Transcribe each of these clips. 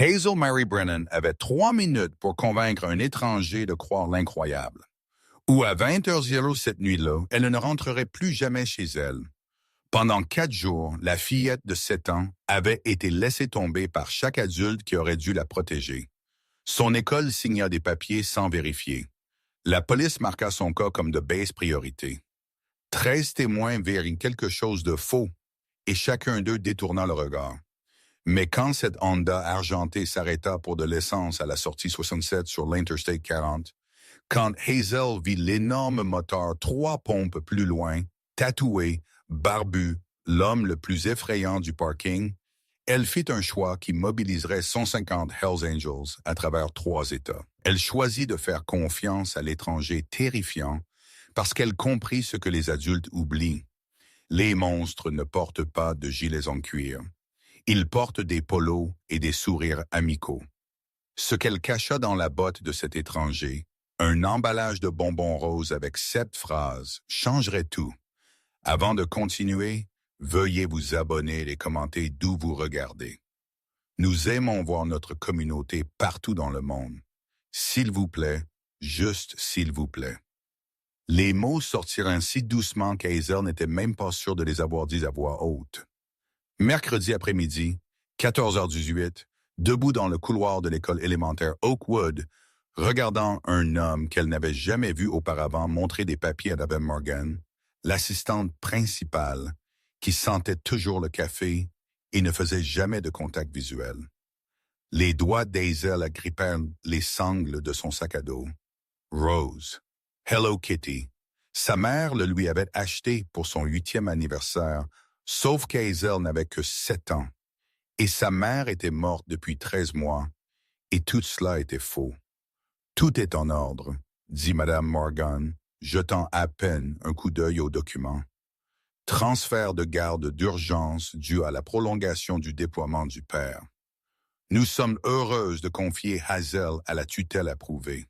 Hazel Mary Brennan avait 3 minutes pour convaincre un étranger de croire l'incroyable. Ou à 20h00 cette nuit-là, elle ne rentrerait plus jamais chez elle. Pendant 4 jours, la fillette de 7 ans avait été laissée tomber par chaque adulte qui aurait dû la protéger. Son école signa des papiers sans vérifier. La police marqua son cas comme de basse priorité. 13 témoins virent quelque chose de faux et chacun d'eux détourna le regard. Mais quand cette Honda argentée s'arrêta pour de l'essence à la sortie 67 sur l'Interstate 40, quand Hazel vit l'énorme moteur 3 pompes plus loin, tatoué, barbu, l'homme le plus effrayant du parking, elle fit un choix qui mobiliserait 150 Hells Angels à travers 3 États. Elle choisit de faire confiance à l'étranger terrifiant parce qu'elle comprit ce que les adultes oublient. Les monstres ne portent pas de gilets en cuir. Ils portent des polos et des sourires amicaux. Ce qu'elle cacha dans la botte de cet étranger, un emballage de bonbons roses avec 7 phrases, changerait tout. Avant de continuer, veuillez vous abonner et commenter d'où vous regardez. Nous aimons voir notre communauté partout dans le monde. S'il vous plaît, juste s'il vous plaît. Les mots sortirent ainsi doucement qu'Hazel n'était même pas sûr de les avoir dits à voix haute. Mercredi après-midi, 14h18, debout dans le couloir de l'école élémentaire Oakwood, regardant un homme qu'elle n'avait jamais vu auparavant montrer des papiers à Madame Morgan, l'assistante principale, qui sentait toujours le café et ne faisait jamais de contact visuel. Les doigts d'Hazel agrippèrent les sangles de son sac à dos. Rose. Hello Kitty. Sa mère le lui avait acheté pour son 8e anniversaire, sauf qu'Hazel n'avait que 7 ans, et sa mère était morte depuis 13 mois, et tout cela était faux. Tout est en ordre, dit Madame Morgan, jetant à peine un coup d'œil aux documents. Transfert de garde d'urgence dû à la prolongation du déploiement du père. Nous sommes heureuses de confier Hazel à la tutelle approuvée.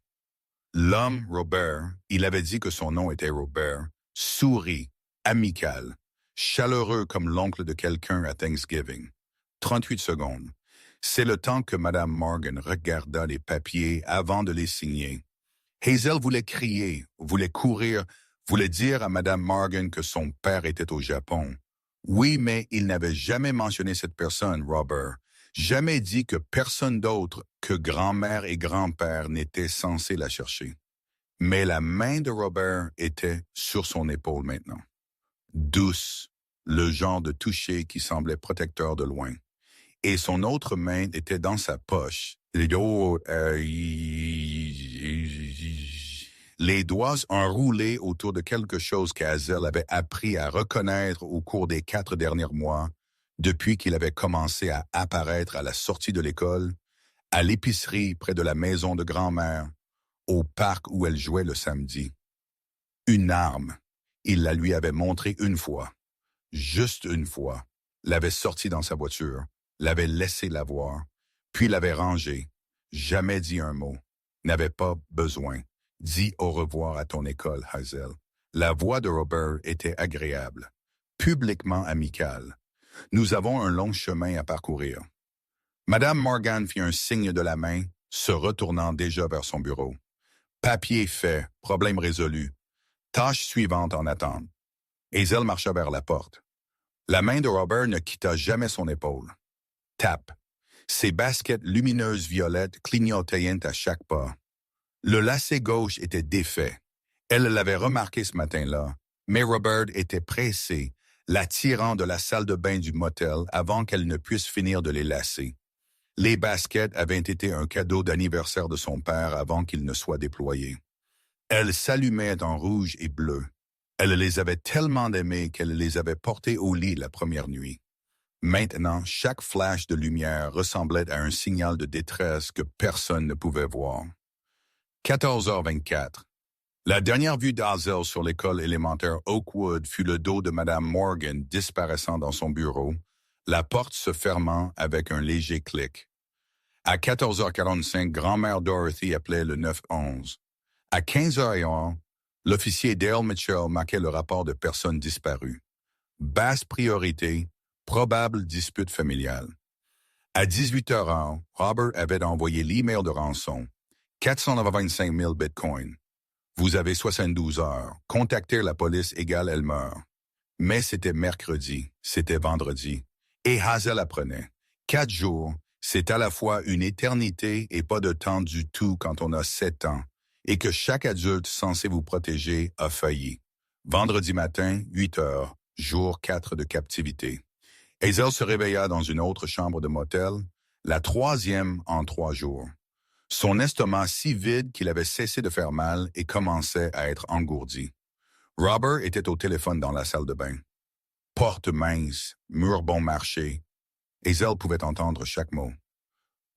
L'homme, Robert, il avait dit que son nom était Robert, sourit, amical, chaleureux comme l'oncle de quelqu'un à Thanksgiving. 38 secondes. C'est le temps que Madame Morgan regarda les papiers avant de les signer. Hazel voulait crier, voulait courir, voulait dire à Madame Morgan que son père était au Japon. Oui, mais il n'avait jamais mentionné cette personne, Robert. Jamais dit que personne d'autre que grand-mère et grand-père n'était censé la chercher. Mais la main de Robert était sur son épaule maintenant. Douce, le genre de toucher qui semblait protecteur de loin. Et son autre main était dans sa poche. Les doigts enroulés autour de quelque chose qu'Hazel avait appris à reconnaître au cours des 4 derniers mois, depuis qu'il avait commencé à apparaître à la sortie de l'école, à l'épicerie près de la maison de grand-mère, au parc où elle jouait le samedi. Une arme. Il la lui avait montrée une fois. Juste une fois. L'avait sortie dans sa voiture. L'avait laissé la voir. Puis l'avait rangée. Jamais dit un mot. N'avait pas besoin. Dis au revoir à ton école, Hazel. La voix de Robert était agréable. Publiquement amicale. Nous avons un long chemin à parcourir. Madame Morgan fit un signe de la main, se retournant déjà vers son bureau. Papier fait, problème résolu. Tâche suivante en attente. Hazel marcha vers la porte. La main de Robert ne quitta jamais son épaule. Tape. Ses baskets lumineuses violettes clignotaient à chaque pas. Le lacet gauche était défait. Elle l'avait remarqué ce matin-là, mais Robert était pressé, la tirant de la salle de bain du motel avant qu'elle ne puisse finir de les lacer. Les baskets avaient été un cadeau d'anniversaire de son père avant qu'il ne soit déployé. Elles s'allumaient en rouge et bleu. Elle les avait tellement aimées qu'elle les avait portées au lit la première nuit. Maintenant, chaque flash de lumière ressemblait à un signal de détresse que personne ne pouvait voir. 14h24. La dernière vue d'Hazel sur l'école élémentaire Oakwood fut le dos de Madame Morgan disparaissant dans son bureau, la porte se fermant avec un léger clic. À 14h45, grand-mère Dorothy appelait le 911. À 15h01, l'officier Dale Mitchell marquait le rapport de personnes disparues. Basse priorité, probable dispute familiale. À 18h, Robert avait envoyé l'email de rançon. 425 000 bitcoins. Vous avez 72 heures. Contacter la police égale elle meurt. Mais c'était mercredi, c'était vendredi. Et Hazel apprenait. 4 jours, c'est à la fois une éternité et pas de temps du tout quand on a 7 ans, et que chaque adulte censé vous protéger a failli. Vendredi matin, 8 heures, jour 4 de captivité. Hazel se réveilla dans une autre chambre de motel, la troisième en 3 jours. Son estomac si vide qu'il avait cessé de faire mal et commençait à être engourdi. Robert était au téléphone dans la salle de bain. Porte mince, mur bon marché. Hazel pouvait entendre chaque mot.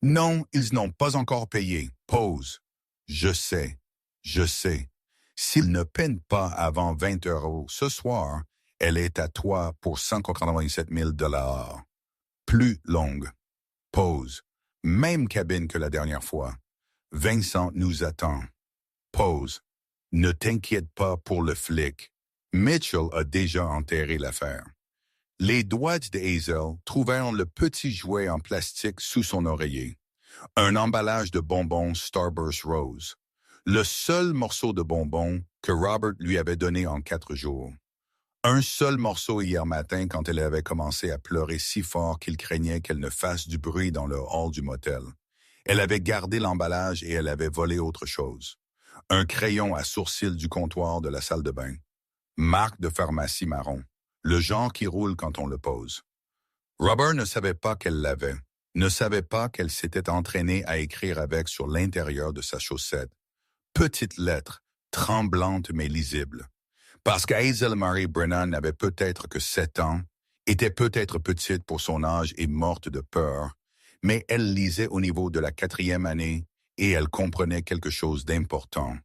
Non, ils n'ont pas encore payé. Pause. Je sais. Je sais. S'ils ne peinent pas avant 20 euros ce soir, elle est à toi pour 197 000 $. Plus longue. Pause. Même cabine que la dernière fois. Vincent nous attend. Pause. Ne t'inquiète pas pour le flic. Mitchell a déjà enterré l'affaire. Les doigts de Hazel trouvèrent le petit jouet en plastique sous son oreiller. Un emballage de bonbons Starburst Rose. Le seul morceau de bonbons que Robert lui avait donné en 4 jours. Un seul morceau hier matin quand elle avait commencé à pleurer si fort qu'il craignait qu'elle ne fasse du bruit dans le hall du motel. Elle avait gardé l'emballage et elle avait volé autre chose. Un crayon à sourcils du comptoir de la salle de bain. Marque de pharmacie marron. Le genre qui roule quand on le pose. Robert ne savait pas qu'elle l'avait, ne savait pas qu'elle s'était entraînée à écrire avec sur l'intérieur de sa chaussette. Petite lettre, tremblante mais lisible. Parce qu'Hazel Marie Brennan n'avait peut-être que 7 ans, était peut-être petite pour son âge et morte de peur, mais elle lisait au niveau de la 4e année et elle comprenait quelque chose d'important.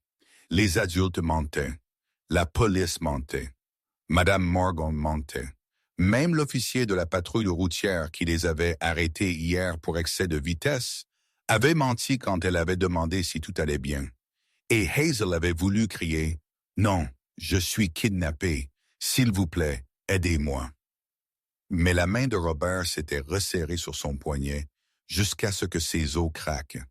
Les adultes mentaient. La police mentait. Madame Morgan mentait. Même l'officier de la patrouille routière qui les avait arrêtés hier pour excès de vitesse avait menti quand elle avait demandé si tout allait bien. Et Hazel avait voulu crier « Non, je suis kidnappée. S'il vous plaît, aidez-moi. » Mais la main de Robert s'était resserrée sur son poignet jusqu'à ce que ses os craquent.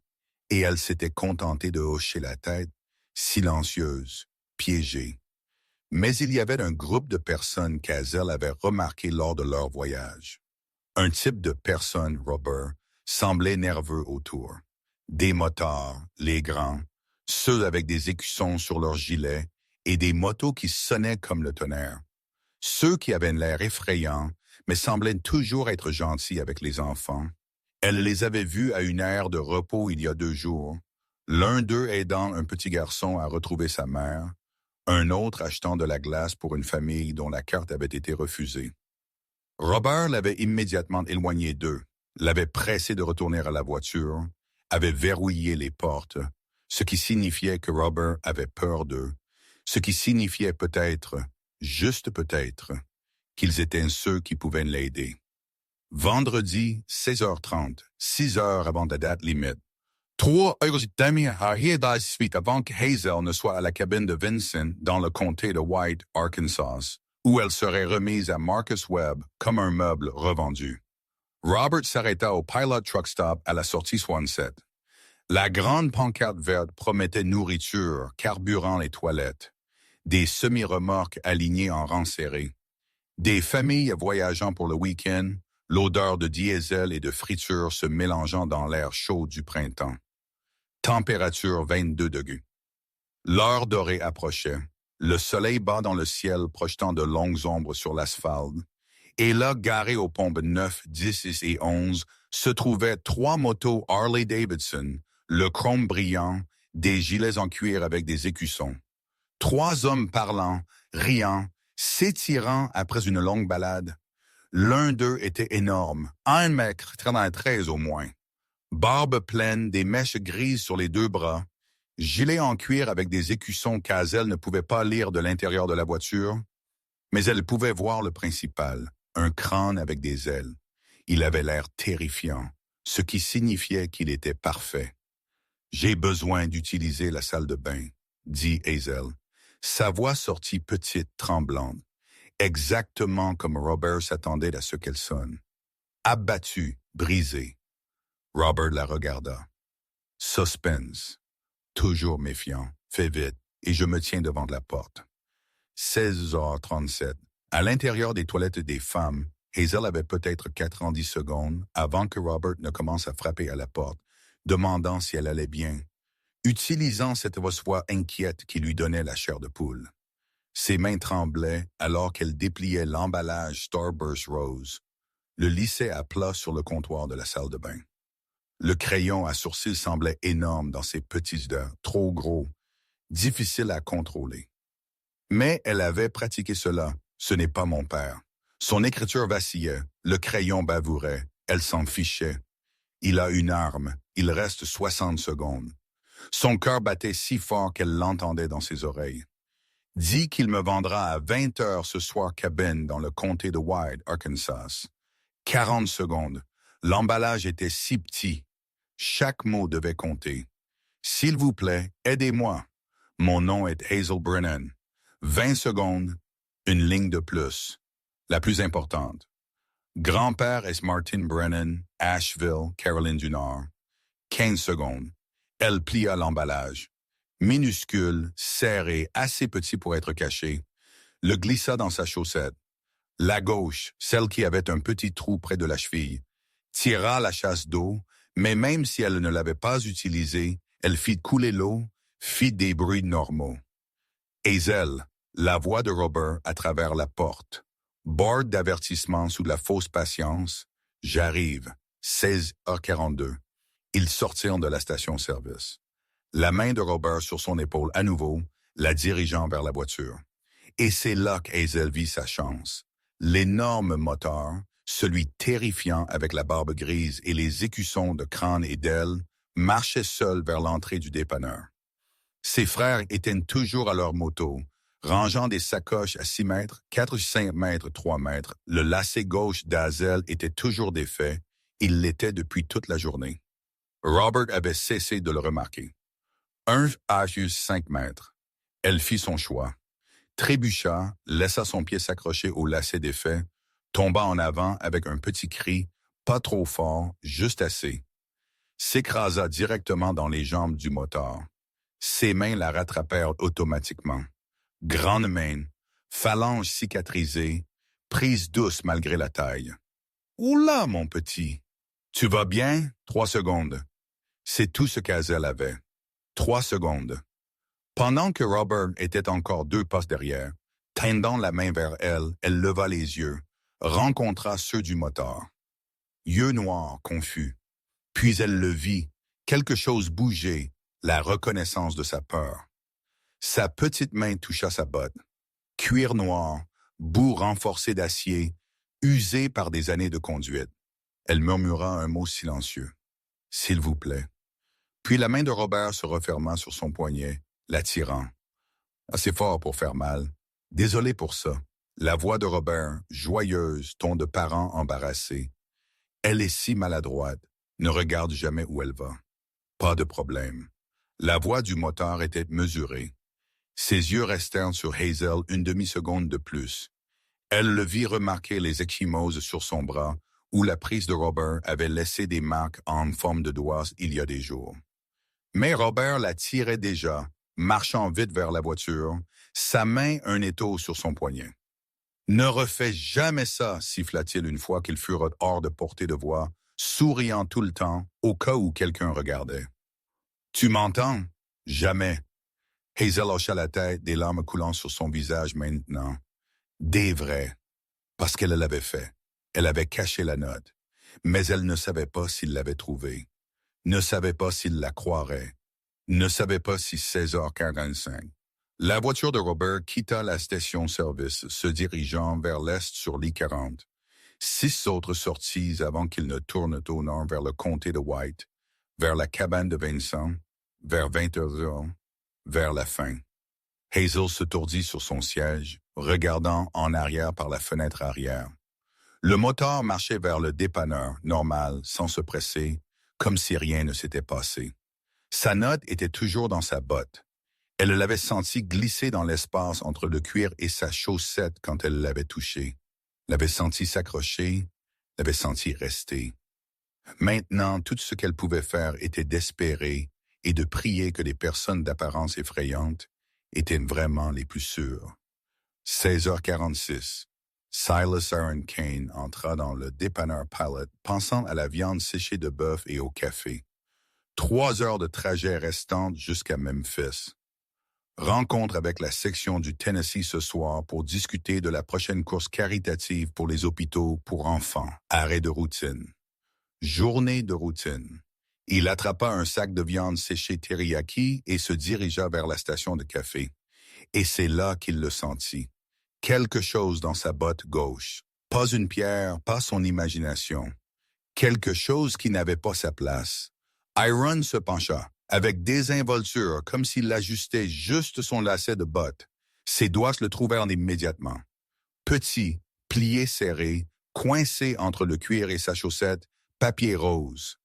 Et elle s'était contentée de hocher la tête, silencieuse, piégée. Mais il y avait un groupe de personnes qu'Hazel avait remarqué lors de leur voyage. Un type de personne, Robert, semblait nerveux autour. Des motards, les grands, ceux avec des écussons sur leurs gilets et des motos qui sonnaient comme le tonnerre. Ceux qui avaient l'air effrayants, mais semblaient toujours être gentils avec les enfants. Elle les avait vus à une aire de repos il y a 2 jours, l'un d'eux aidant un petit garçon à retrouver sa mère, un autre achetant de la glace pour une famille dont la carte avait été refusée. Robert l'avait immédiatement éloigné d'eux, l'avait pressé de retourner à la voiture, avait verrouillé les portes, ce qui signifiait que Robert avait peur d'eux, ce qui signifiait peut-être, juste peut-être, qu'ils étaient ceux qui pouvaient l'aider. Vendredi, 16h30, 6 heures avant la date limite. 3h30 avant que Hazel ne soit à la cabine de Vincent dans le comté de White, Arkansas, où elle serait remise à Marcus Webb comme un meuble revendu. Robert s'arrêta au Pilot Truck Stop à la sortie 67. La grande pancarte verte promettait nourriture, carburant et toilettes. Des semi-remorques alignées en rang serré. Des familles voyageant pour le week-end, l'odeur de diesel et de friture se mélangeant dans l'air chaud du printemps. Température 22 degrés. L'heure dorée approchait. Le soleil bas dans le ciel projetant de longues ombres sur l'asphalte. Et là, garés aux pompes 9, 10 et 11, se trouvaient 3 motos Harley-Davidson, le chrome brillant, des gilets en cuir avec des écussons. 3 hommes parlant, riant, s'étirant après une longue balade. L'un d'eux était énorme, 1,93 m au moins. Barbe pleine, des mèches grises sur les 2 bras, gilet en cuir avec des écussons qu'Hazel ne pouvait pas lire de l'intérieur de la voiture, mais elle pouvait voir le principal, un crâne avec des ailes. Il avait l'air terrifiant, ce qui signifiait qu'il était parfait. « J'ai besoin d'utiliser la salle de bain », dit Hazel. Sa voix sortit petite, tremblante, exactement comme Robert s'attendait à ce qu'elle sonne. Abattu, brisé. Robert la regarda. Suspense. Toujours méfiant. Fais vite, et je me tiens devant la porte. 16h37. À l'intérieur des toilettes des femmes, Hazel avait peut-être 90 secondes avant que Robert ne commence à frapper à la porte, demandant si elle allait bien, utilisant cette voix inquiète qui lui donnait la chair de poule. Ses mains tremblaient alors qu'elle dépliait l'emballage Starburst Rose, le lissait à plat sur le comptoir de la salle de bain. Le crayon à sourcils semblait énorme dans ses petits doigts, trop gros, difficile à contrôler. Mais elle avait pratiqué cela. Ce n'est pas mon père. Son écriture vacillait, le crayon bavourait, elle s'en fichait. Il a une arme, il reste 60 secondes. Son cœur battait si fort qu'elle l'entendait dans ses oreilles. Dis qu'il me vendra à 20 heures ce soir cabine dans le comté de Wyde, Arkansas. 40 secondes. L'emballage était si petit. Chaque mot devait compter. S'il vous plaît, aidez-moi. Mon nom est Hazel Brennan. 20 secondes, une ligne de plus. La plus importante. Grand-père est Martin Brennan, Asheville, Caroline du Nord. 15 secondes. Elle plia l'emballage. Minuscule, serré, assez petit pour être caché, le glissa dans sa chaussette. La gauche, celle qui avait un petit trou près de la cheville, tira la chasse d'eau, mais même si elle ne l'avait pas utilisée, elle fit couler l'eau, fit des bruits normaux. Hazel, la voix de Robert à travers la porte. Board d'avertissement sous la fausse patience. J'arrive. 16h42. Ils sortirent de la station-service. La main de Robert sur son épaule à nouveau, la dirigeant vers la voiture. Et c'est là qu'Hazel vit sa chance. L'énorme moteur, celui terrifiant avec la barbe grise et les écussons de crâne et d'ailes, marchait seul vers l'entrée du dépanneur. Ses frères étaient toujours à leur moto, rangeant des sacoches à 6 mètres, 4-5 mètres, 3 mètres. Le lacet gauche d'Hazel était toujours défait. Il l'était depuis toute la journée. Robert avait cessé de le remarquer. 5 mètres. Elle fit son choix. Trébucha, laissa son pied s'accrocher au lacet défait, tomba en avant avec un petit cri, pas trop fort, juste assez. S'écrasa directement dans les jambes du motard. Ses mains la rattrapèrent automatiquement. Grande main, phalange cicatrisée, prise douce malgré la taille. « Oula, mon petit! Tu vas bien? 3 secondes. » C'est tout ce qu'Hazel avait. 3 secondes. Pendant que Robert était encore 2 pas derrière, tendant la main vers elle, elle leva les yeux, rencontra ceux du motard. Yeux noirs, confus. Puis elle le vit, quelque chose bouger, la reconnaissance de sa peur. Sa petite main toucha sa botte. Cuir noir, bout renforcé d'acier, usé par des années de conduite. Elle murmura un mot silencieux. « S'il vous plaît. » Puis la main de Robert se referma sur son poignet, l'attirant. Assez fort pour faire mal. Désolé pour ça. La voix de Robert, joyeuse, ton de parent embarrassé. Elle est si maladroite, ne regarde jamais où elle va. Pas de problème. La voix du motard était mesurée. Ses yeux restèrent sur Hazel une demi-seconde de plus. Elle le vit remarquer les ecchymoses sur son bras, où la prise de Robert avait laissé des marques en forme de doigts il y a des jours. Mais Robert la tirait déjà, marchant vite vers la voiture, sa main un étau sur son poignet. « Ne refais jamais ça, siffla-t-il une fois qu'ils furent hors de portée de voix, souriant tout le temps, au cas où quelqu'un regardait. « Tu m'entends? Jamais. » Hazel hocha la tête, des larmes coulant sur son visage maintenant. Des vrais, parce qu'elle l'avait fait. Elle avait caché la note, mais elle ne savait pas s'il l'avait trouvée, ne savait pas s'il la croirait, ne savait pas si 16h45. La voiture de Robert quitta la station-service, se dirigeant vers l'est sur l'I-40. 6 autres sorties avant qu'il ne tourne au nord vers le comté de White, vers la cabane de Vincent, vers 20h, vers la fin. Hazel se tordit sur son siège, regardant en arrière par la fenêtre arrière. Le motard marchait vers le dépanneur, normal, sans se presser, comme si rien ne s'était passé. Sa note était toujours dans sa botte. Elle l'avait senti glisser dans l'espace entre le cuir et sa chaussette quand elle l'avait touché. L'avait senti s'accrocher, l'avait senti rester. Maintenant, tout ce qu'elle pouvait faire était d'espérer et de prier que les personnes d'apparence effrayante étaient vraiment les plus sûres. 16h46. Silas Aaron Kane entra dans le dépanneur Pilot, pensant à la viande séchée de bœuf et au café. 3 heures de trajet restantes jusqu'à Memphis. Rencontre avec la section du Tennessee ce soir pour discuter de la prochaine course caritative pour les hôpitaux pour enfants. Arrêt de routine. Journée de routine. Il attrapa un sac de viande séchée teriyaki et se dirigea vers la station de café. Et c'est là qu'il le sentit. Quelque chose dans sa botte gauche. Pas une pierre, pas son imagination. Quelque chose qui n'avait pas sa place. Iron se pencha, avec désinvolture, comme s'il ajustait juste son lacet de botte. Ses doigts se le trouvèrent immédiatement. Petit, plié serré, coincé entre le cuir et sa chaussette, papier rose.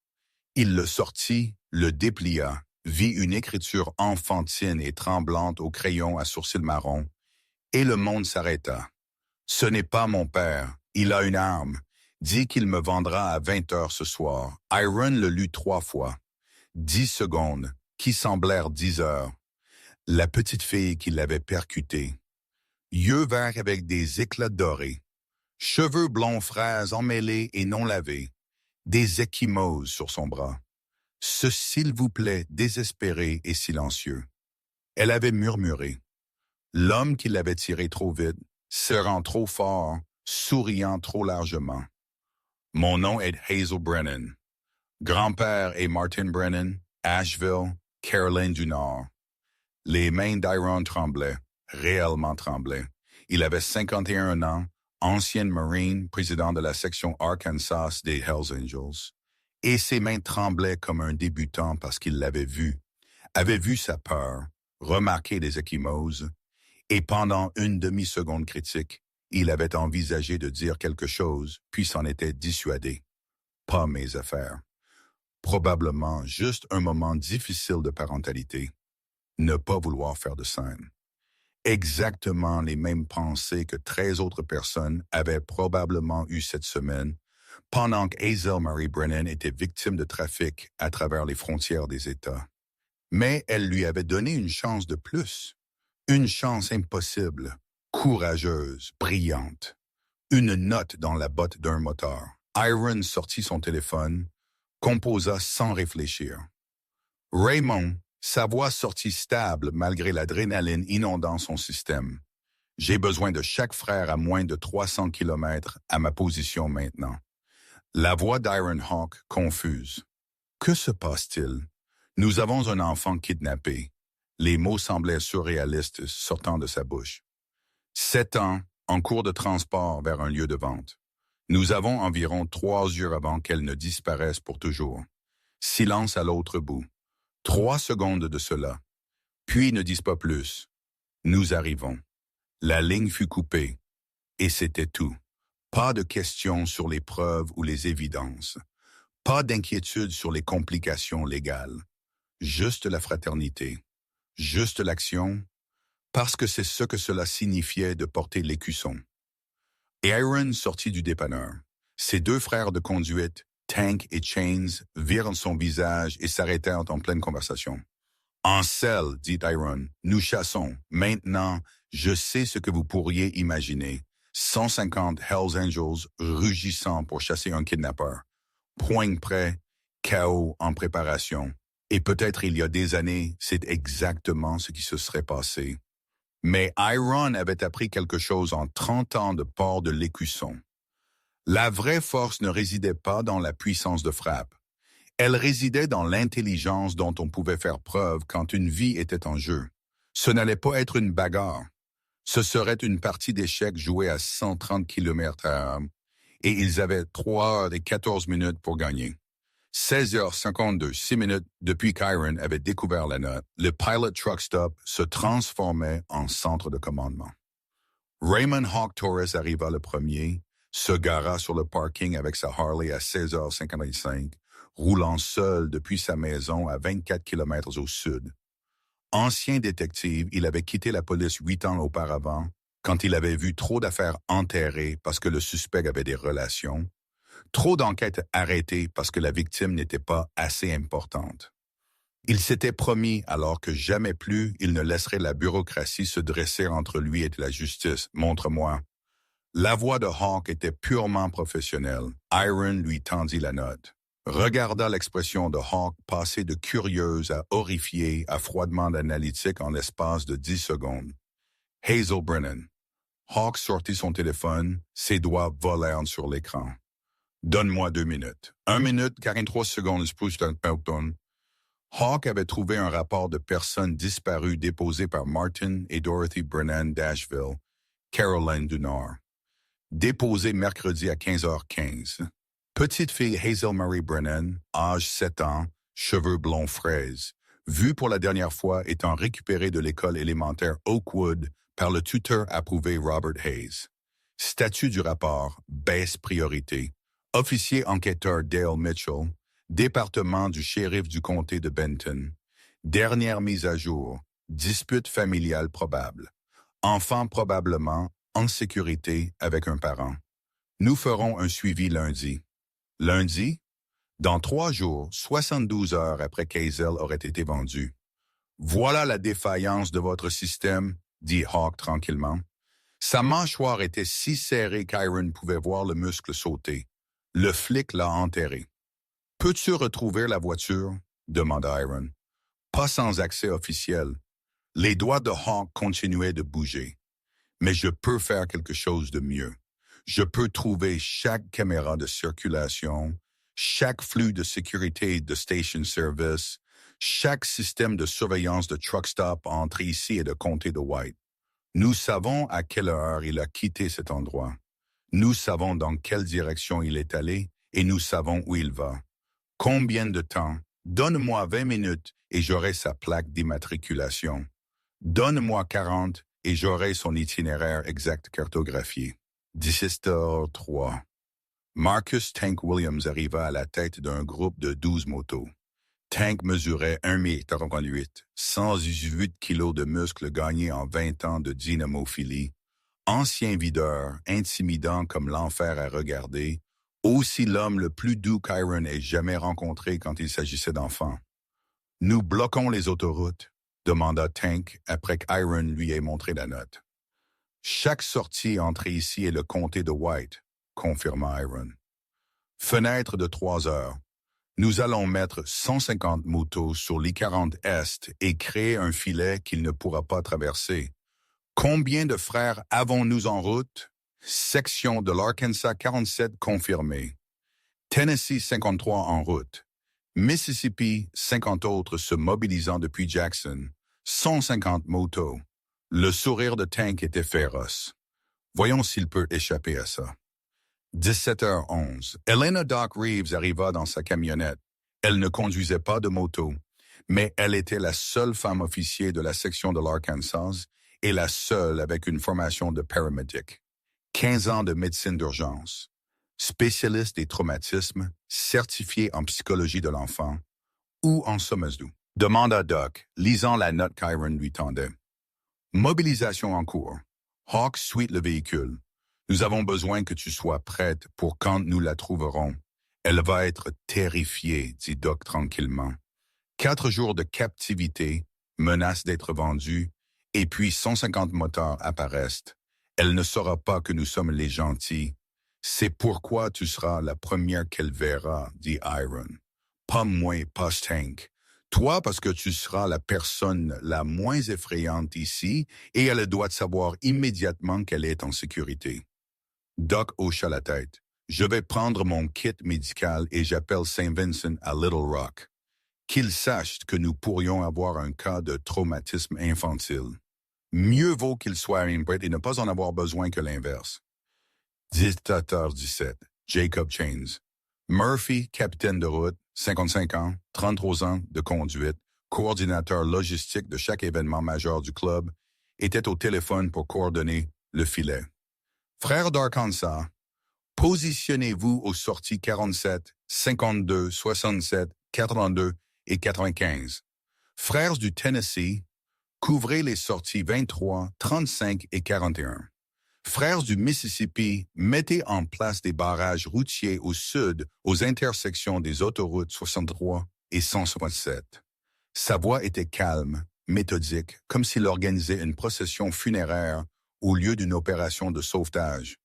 Il le sortit, le déplia, vit une écriture enfantine et tremblante au crayon à sourcils marron, et le monde s'arrêta. Ce n'est pas mon père, il a une arme. Dit qu'il me vendra à 20h ce soir. Iron le lut 3 fois. 10 secondes, qui semblèrent 10 heures. La petite fille qui l'avait percuté. Yeux verts avec des éclats dorés. Cheveux blonds fraises emmêlés et non lavés. Des ecchymoses sur son bras. Ce s'il vous plaît désespéré et silencieux. Elle avait murmuré. L'homme qui l'avait tiré trop vite, serrant trop fort, souriant trop largement. Mon nom est Hazel Brennan. Grand-père est Martin Brennan, Asheville, Caroline du Nord. Les mains d'Iron tremblaient, réellement tremblaient. Il avait 51 ans, ancien Marine, président de la section Arkansas des Hells Angels. Et ses mains tremblaient comme un débutant parce qu'il l'avait vu, avait vu sa peur, remarqué les ecchymoses, et pendant une demi-seconde critique, il avait envisagé de dire quelque chose, puis s'en était dissuadé. Pas mes affaires. Probablement juste un moment difficile de parentalité. Ne pas vouloir faire de scène. Exactement les mêmes pensées que 13 autres personnes avaient probablement eues cette semaine, pendant que Hazel Marie Brennan était victime de trafic à travers les frontières des États. Mais elle lui avait donné une chance de plus. Une chance impossible, courageuse, brillante. Une note dans la botte d'un moteur. Iron sortit son téléphone, composa sans réfléchir. Raymond, sa voix sortit stable malgré l'adrénaline inondant son système. J'ai besoin de chaque frère à moins de 300 kilomètres à ma position maintenant. La voix d'Iron Hawk confuse. Que se passe-t-il? Nous avons un enfant kidnappé. Les mots semblaient surréalistes sortant de sa bouche. 7 ans, en cours de transport vers un lieu de vente. Nous avons environ 3 heures avant qu'elle ne disparaisse pour toujours. Silence à l'autre bout. 3 secondes de cela. Puis ne disent pas plus. Nous arrivons. La ligne fut coupée. Et c'était tout. Pas de questions sur les preuves ou les évidences. Pas d'inquiétude sur les complications légales. Juste la fraternité. Juste l'action, parce que c'est ce que cela signifiait de porter l'écusson. Et Aaron sortit du dépanneur. Ses 2 frères de conduite, Tank et Chains, virent son visage et s'arrêtèrent en pleine conversation. « En selle, dit Aaron, nous chassons. Maintenant, je sais ce que vous pourriez imaginer. 150 Hells Angels rugissant pour chasser un kidnappeur. Poing prêt, chaos en préparation. Et peut-être il y a des années, c'est exactement ce qui se serait passé. Mais Iron avait appris quelque chose en 30 ans de port de l'écusson. La vraie force ne résidait pas dans la puissance de frappe. Elle résidait dans l'intelligence dont on pouvait faire preuve quand une vie était en jeu. Ce n'allait pas être une bagarre. Ce serait une partie d'échecs jouée à 130 km/h et ils avaient 3 heures et 14 minutes pour gagner. 16h52, 6 minutes depuis qu'Iron avait découvert la note, le Pilot Truck Stop se transformait en centre de commandement. Raymond Hawk Torres arriva le premier, se gara sur le parking avec sa Harley à 16h55, roulant seul depuis sa maison à 24 km au sud. Ancien détective, il avait quitté la police 8 ans auparavant, quand il avait vu trop d'affaires enterrées parce que le suspect avait des relations, Trop d'enquêtes arrêtées parce que la victime n'était pas assez importante. Il s'était promis alors que jamais plus il ne laisserait la bureaucratie se dresser entre lui et la justice. Montre-moi. La voix de Hawk était purement professionnelle. Iron lui tendit la note. Regarda l'expression de Hawk passer de curieuse à horrifiée à froidement analytique en l'espace de 10 secondes. Hazel Brennan. Hawk sortit son téléphone, ses doigts volèrent sur l'écran. Donne-moi 2 minutes. 1 minute, 43 secondes, Hawk avait trouvé un rapport de personnes disparues déposé par Martin et Dorothy Brennan d'Asheville, Caroline du Nord. Déposé mercredi à 15h15. Petite fille Hazel Marie Brennan, âge 7 ans, cheveux blonds fraises, vue pour la dernière fois étant récupérée de l'école élémentaire Oakwood par le tuteur approuvé Robert Hayes. Statut du rapport, baisse priorité. Officier enquêteur Dale Mitchell, département du shérif du comté de Benton. Dernière mise à jour, dispute familiale probable. Enfant probablement en sécurité avec un parent. Nous ferons un suivi lundi. Lundi? Dans 3 jours, 72 heures après qu'Hazel aurait été vendue. Voilà la défaillance de votre système, dit Hawk tranquillement. Sa mâchoire était si serrée qu'Iron pouvait voir le muscle sauter. Le flic l'a enterré. Peux-tu retrouver la voiture? Demanda Iron. Pas sans accès officiel. Les doigts de Hawk continuaient de bouger. Mais je peux faire quelque chose de mieux. Je peux trouver chaque caméra de circulation, chaque flux de sécurité de station service, chaque système de surveillance de truck stop entre ici et le comté de White. Nous savons à quelle heure il a quitté cet endroit. Nous savons dans quelle direction il est allé et nous savons où il va. Combien de temps? Donne-moi 20 minutes et j'aurai sa plaque d'immatriculation. Donne-moi 40 et j'aurai son itinéraire exact cartographié. 17h03. Marcus Tank Williams arriva à la tête d'un groupe de 12 motos. Tank mesurait 1,48 m, 118 kilos de muscles gagnés en 20 ans de dynamophilie, ancien videur, intimidant comme l'enfer à regarder, aussi l'homme le plus doux qu'Iron ait jamais rencontré quand il s'agissait d'enfants. « Nous bloquons les autoroutes », demanda Tank après qu'Iron lui ait montré la note. « Chaque sortie entre ici et le comté de White », confirma Iron. « Fenêtre de 3 heures. Nous allons mettre 150 motos sur l'I-40 Est et créer un filet qu'il ne pourra pas traverser. Combien de frères avons-nous en route? Section de l'Arkansas 47 confirmée. Tennessee 53 en route. Mississippi 50 autres se mobilisant depuis Jackson. 150 motos. Le sourire de Tank était féroce. Voyons s'il peut échapper à ça. 17h11. Elena Doc Reeves arriva dans sa camionnette. Elle ne conduisait pas de moto, mais elle était la seule femme officier de la section de l'Arkansas et la seule avec une formation de paramedic. 15 ans de médecine d'urgence. Spécialiste des traumatismes, certifié en psychologie de l'enfant. Où en sommes-nous? Demanda Doc, lisant la note qu'Iron lui tendait. Mobilisation en cours. Hawk suit le véhicule. Nous avons besoin que tu sois prête pour quand nous la trouverons. Elle va être terrifiée, dit Doc tranquillement. 4 jours de captivité, menace d'être vendue, et puis 150 moteurs apparaissent. Elle ne saura pas que nous sommes les gentils. C'est pourquoi tu seras la première qu'elle verra, dit Iron. Pas moi, pas Tank. Toi, parce que tu seras la personne la moins effrayante ici, et elle doit savoir immédiatement qu'elle est en sécurité. Doc hocha la tête. Je vais prendre mon kit médical et j'appelle Saint Vincent à Little Rock. Qu'il sache que nous pourrions avoir un cas de traumatisme infantile. Mieux vaut qu'il soit inbred et ne pas en avoir besoin que l'inverse. 17h17. Jacob Chains. Murphy, capitaine de route, 55 ans, 33 ans de conduite, coordinateur logistique de chaque événement majeur du club, était au téléphone pour coordonner le filet. Frères d'Arkansas, positionnez-vous aux sorties 47, 52, 67, 82 et 95. Frères du Tennessee, couvrez les sorties 23, 35 et 41. Frères du Mississippi, mettez en place des barrages routiers au sud, aux intersections des autoroutes 63 et 167. Sa voix était calme, méthodique, comme s'il organisait une procession funéraire au lieu d'une opération de sauvetage,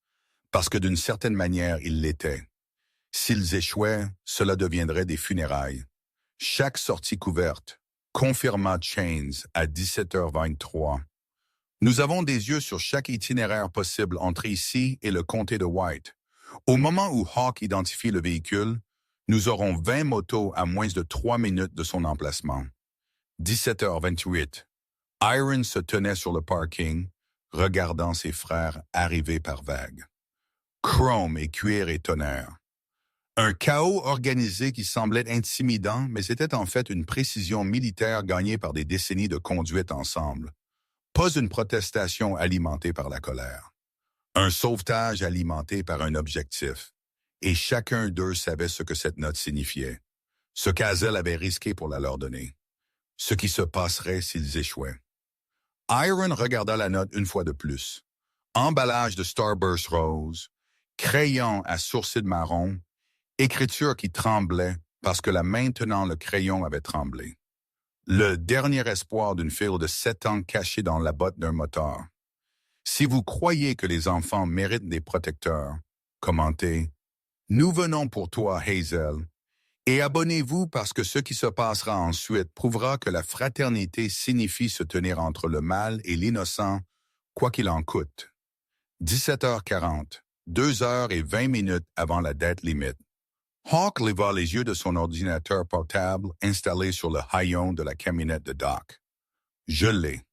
parce que d'une certaine manière, il l'était. S'ils échouaient, cela deviendrait des funérailles. Chaque sortie couverte, confirma Chains à 17h23. Nous avons des yeux sur chaque itinéraire possible entre ici et le comté de White. Au moment où Hawk identifie le véhicule, nous aurons 20 motos à moins de 3 minutes de son emplacement. 17h28. Iron se tenait sur le parking, regardant ses frères arriver par vagues. Chrome et cuir et tonnerre. Un chaos organisé qui semblait intimidant, mais c'était en fait une précision militaire gagnée par des décennies de conduite ensemble. Pas une protestation alimentée par la colère. Un sauvetage alimenté par un objectif. Et chacun d'eux savait ce que cette note signifiait. Ce qu'Hazel avait risqué pour la leur donner. Ce qui se passerait s'ils échouaient. Iron regarda la note une fois de plus. Emballage de Starburst Rose, crayon à sourcils marron, écriture qui tremblait parce que la main tenant le crayon avait tremblé. Le dernier espoir d'une fille de 7 ans cachée dans la botte d'un moteur. Si vous croyez que les enfants méritent des protecteurs, commentez « Nous venons pour toi, Hazel ». Et abonnez-vous parce que ce qui se passera ensuite prouvera que la fraternité signifie se tenir entre le mal et l'innocent, quoi qu'il en coûte. 17h40, 2h20 avant la date limite. Hawk leva les yeux de son ordinateur portable installé sur le haillon de la camionnette de Doc. Je l'ai.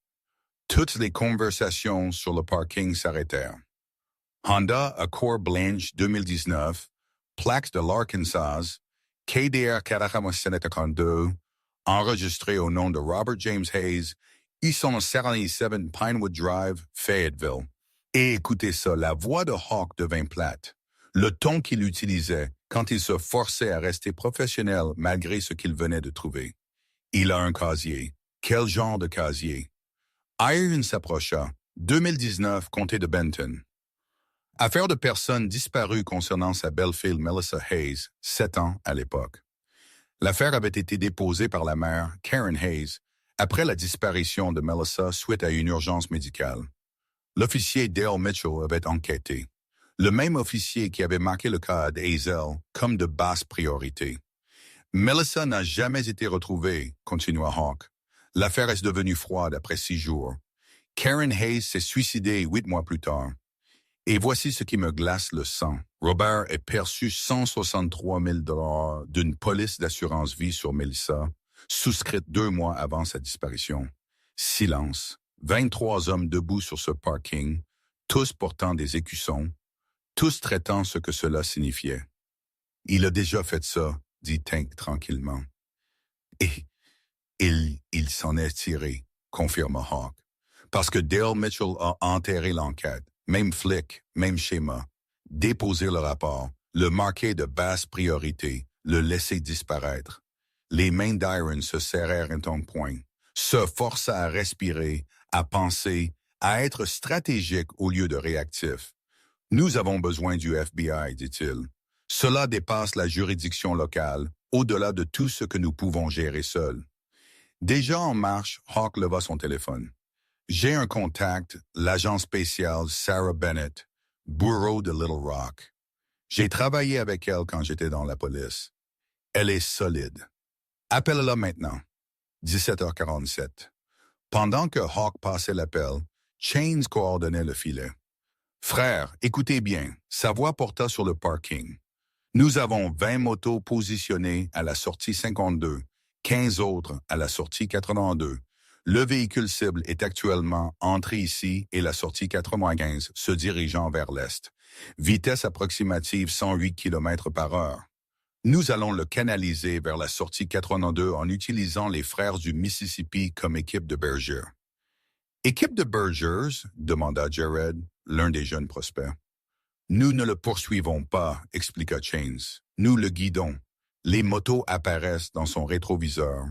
Toutes les conversations sur le parking s'arrêtèrent. Honda Accord Blanche 2019, plaque de l'Arkansas, KDR 452, enregistré au nom de Robert James Hayes, I-77 Pinewood Drive, Fayetteville. Et écoutez ça, la voix de Hawk devint plate. Le ton qu'il utilisait quand il se forçait à rester professionnel malgré ce qu'il venait de trouver. Il a un casier. Quel genre de casier? Iron s'approcha. 2019, comté de Benton. Affaire de personnes disparues concernant sa belle-fille Melissa Hayes, 7 ans à l'époque. L'affaire avait été déposée par la mère, Karen Hayes, après la disparition de Melissa suite à une urgence médicale. L'officier Dale Mitchell avait enquêté. Le même officier qui avait marqué le cas d'Hazel comme de basse priorité. Melissa n'a jamais été retrouvée, continua Hawk. L'affaire est devenue froide après 6 jours. Karen Hayes s'est suicidée 8 mois plus tard. Et voici ce qui me glace le sang. Robert a perçu 163 000 $ d'une police d'assurance vie sur Melissa, souscrite 2 mois avant sa disparition. Silence. 23 hommes debout sur ce parking, tous portant des écussons, tous traitant ce que cela signifiait. Il a déjà fait ça, dit Tank tranquillement. Et il s'en est tiré, confirma Hawk. Parce que Dale Mitchell a enterré l'enquête. Même flic, même schéma. Déposer le rapport, le marquer de basse priorité, le laisser disparaître. Les mains d'Iron se serrèrent en poing, se força à respirer, à penser, à être stratégique au lieu de réactif. Nous avons besoin du FBI, dit-il. Cela dépasse la juridiction locale, au-delà de tout ce que nous pouvons gérer seuls. Déjà en marche, Hawk leva son téléphone. J'ai un contact, l'agent spécial Sarah Bennett, bureau de Little Rock. J'ai travaillé avec elle quand j'étais dans la police. Elle est solide. Appelle-la maintenant. 17h47. Pendant que Hawk passait l'appel, Chains coordonnait le filet. Frère, écoutez bien, sa voix porta sur le parking. Nous avons 20 motos positionnées à la sortie 52, 15 autres à la sortie 82. Le véhicule cible est actuellement entré ici et la sortie 95 se dirigeant vers l'est. Vitesse approximative 108 km/h. Nous allons le canaliser vers la sortie 82 en utilisant les frères du Mississippi comme équipe de Berger. Équipe de Bergers, demanda Jared, l'un des jeunes prospects. Nous ne le poursuivons pas, expliqua Chains. Nous le guidons. Les motos apparaissent dans son rétroviseur.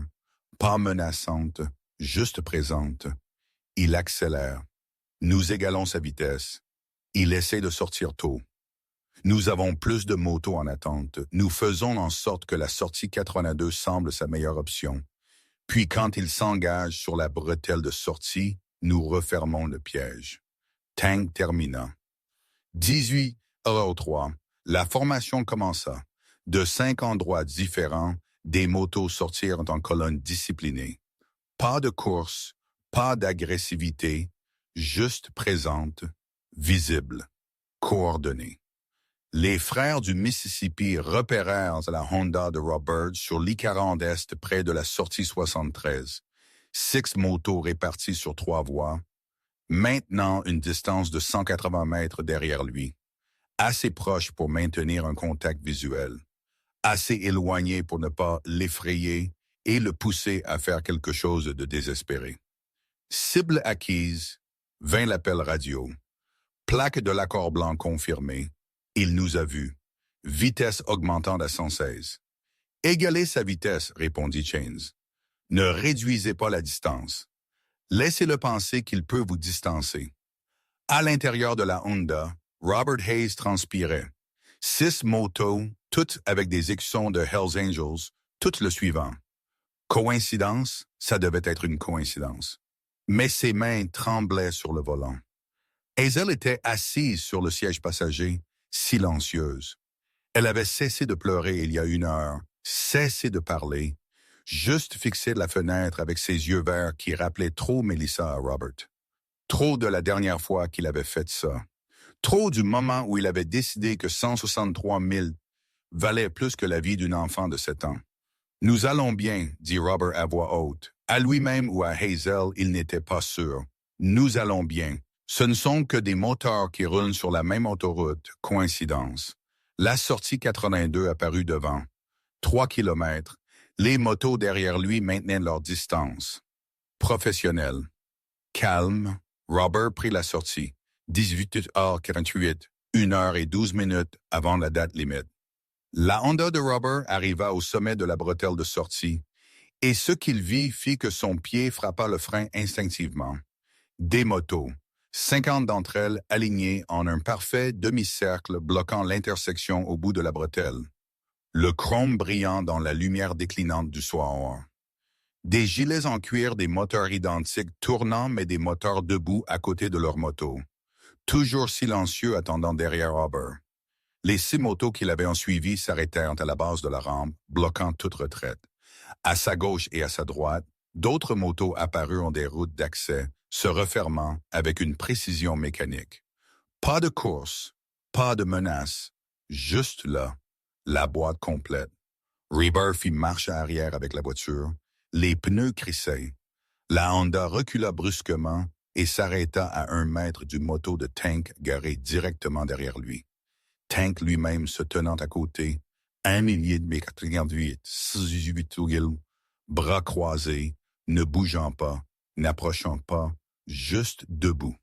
Pas menaçantes, juste présentes. Il accélère. Nous égalons sa vitesse. Il essaie de sortir tôt. Nous avons plus de motos en attente. Nous faisons en sorte que la sortie 82 semble sa meilleure option. Puis quand il s'engage sur la bretelle de sortie, nous refermons le piège. Tank termina. 18h03. La formation commença. De 5 endroits différents, des motos sortirent en colonne disciplinée. Pas de course, pas d'agressivité, juste présente, visible, coordonnée. Les frères du Mississippi repérèrent la Honda de Robert sur l'I-40 Est près de la sortie 73. 6 motos réparties sur 3 voies, maintenant une distance de 180 mètres derrière lui, assez proche pour maintenir un contact visuel, assez éloigné pour ne pas l'effrayer et le pousser à faire quelque chose de désespéré. Cible acquise, vint l'appel radio. Plaque de l'accord blanc confirmée. Il nous a vus. Vitesse augmentante à 116. Égalez sa vitesse, répondit Chains. Ne réduisez pas la distance. Laissez-le penser qu'il peut vous distancer. À l'intérieur de la Honda, Robert Hayes transpirait. 6 motos, toutes avec des écussons de Hells Angels, toutes le suivant. Coïncidence, ça devait être une coïncidence. Mais ses mains tremblaient sur le volant. Hazel était assise sur le siège passager, silencieuse. Elle avait cessé de pleurer il y a 1 heure, cessé de parler, juste fixé la fenêtre avec ses yeux verts qui rappelaient trop Melissa à Robert. Trop de la dernière fois qu'il avait fait ça. Trop du moment où il avait décidé que 163 000 valait plus que la vie d'un enfant de 7 ans. « Nous allons bien », dit Robert à voix haute. À lui-même ou à Hazel, il n'était pas sûr. « Nous allons bien. Ce ne sont que des moteurs qui roulent sur la même autoroute. Coïncidence. » La sortie 82 apparut devant. 3 kilomètres. Les motos derrière lui maintenaient leur distance. Professionnel. Calme. Robert prit la sortie. 18h48, 1h12 avant la date limite. La Honda de Robert arriva au sommet de la bretelle de sortie, et ce qu'il vit fit que son pied frappa le frein instinctivement. Des motos, 50 d'entre elles alignées en un parfait demi-cercle bloquant l'intersection au bout de la bretelle. Le chrome brillant dans la lumière déclinante du soir. Des gilets en cuir des moteurs identiques tournant mais des moteurs debout à côté de leur moto. Toujours silencieux attendant derrière Robert. Les 6 motos qu'il avait en suivi s'arrêtèrent à la base de la rampe, bloquant toute retraite. À sa gauche et à sa droite, d'autres motos apparurent en des routes d'accès, se refermant avec une précision mécanique. Pas de course, pas de menace, juste là, la boîte complète. Reber fit marche arrière avec la voiture, les pneus crissaient. La Honda recula brusquement et s'arrêta à 1 mètre du moto de Tank garé directement derrière lui. Tank lui-même se tenant à côté, 1,88 m, bras croisés, ne bougeant pas, n'approchant pas, juste debout.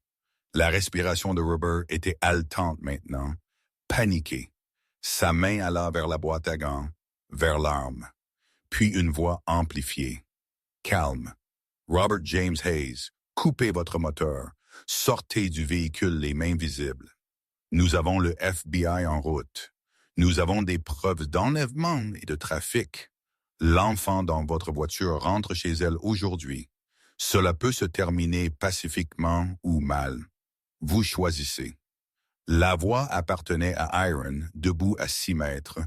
La respiration de Robert était haletante maintenant, paniquée. Sa main alla vers la boîte à gants, vers l'arme. Puis une voix amplifiée. Calme. Robert James Hayes, coupez votre moteur. Sortez du véhicule les mains visibles. Nous avons le FBI en route. Nous avons des preuves d'enlèvement et de trafic. L'enfant dans votre voiture rentre chez elle aujourd'hui. Cela peut se terminer pacifiquement ou mal. Vous choisissez. La voix appartenait à Iron, debout à 6 mètres,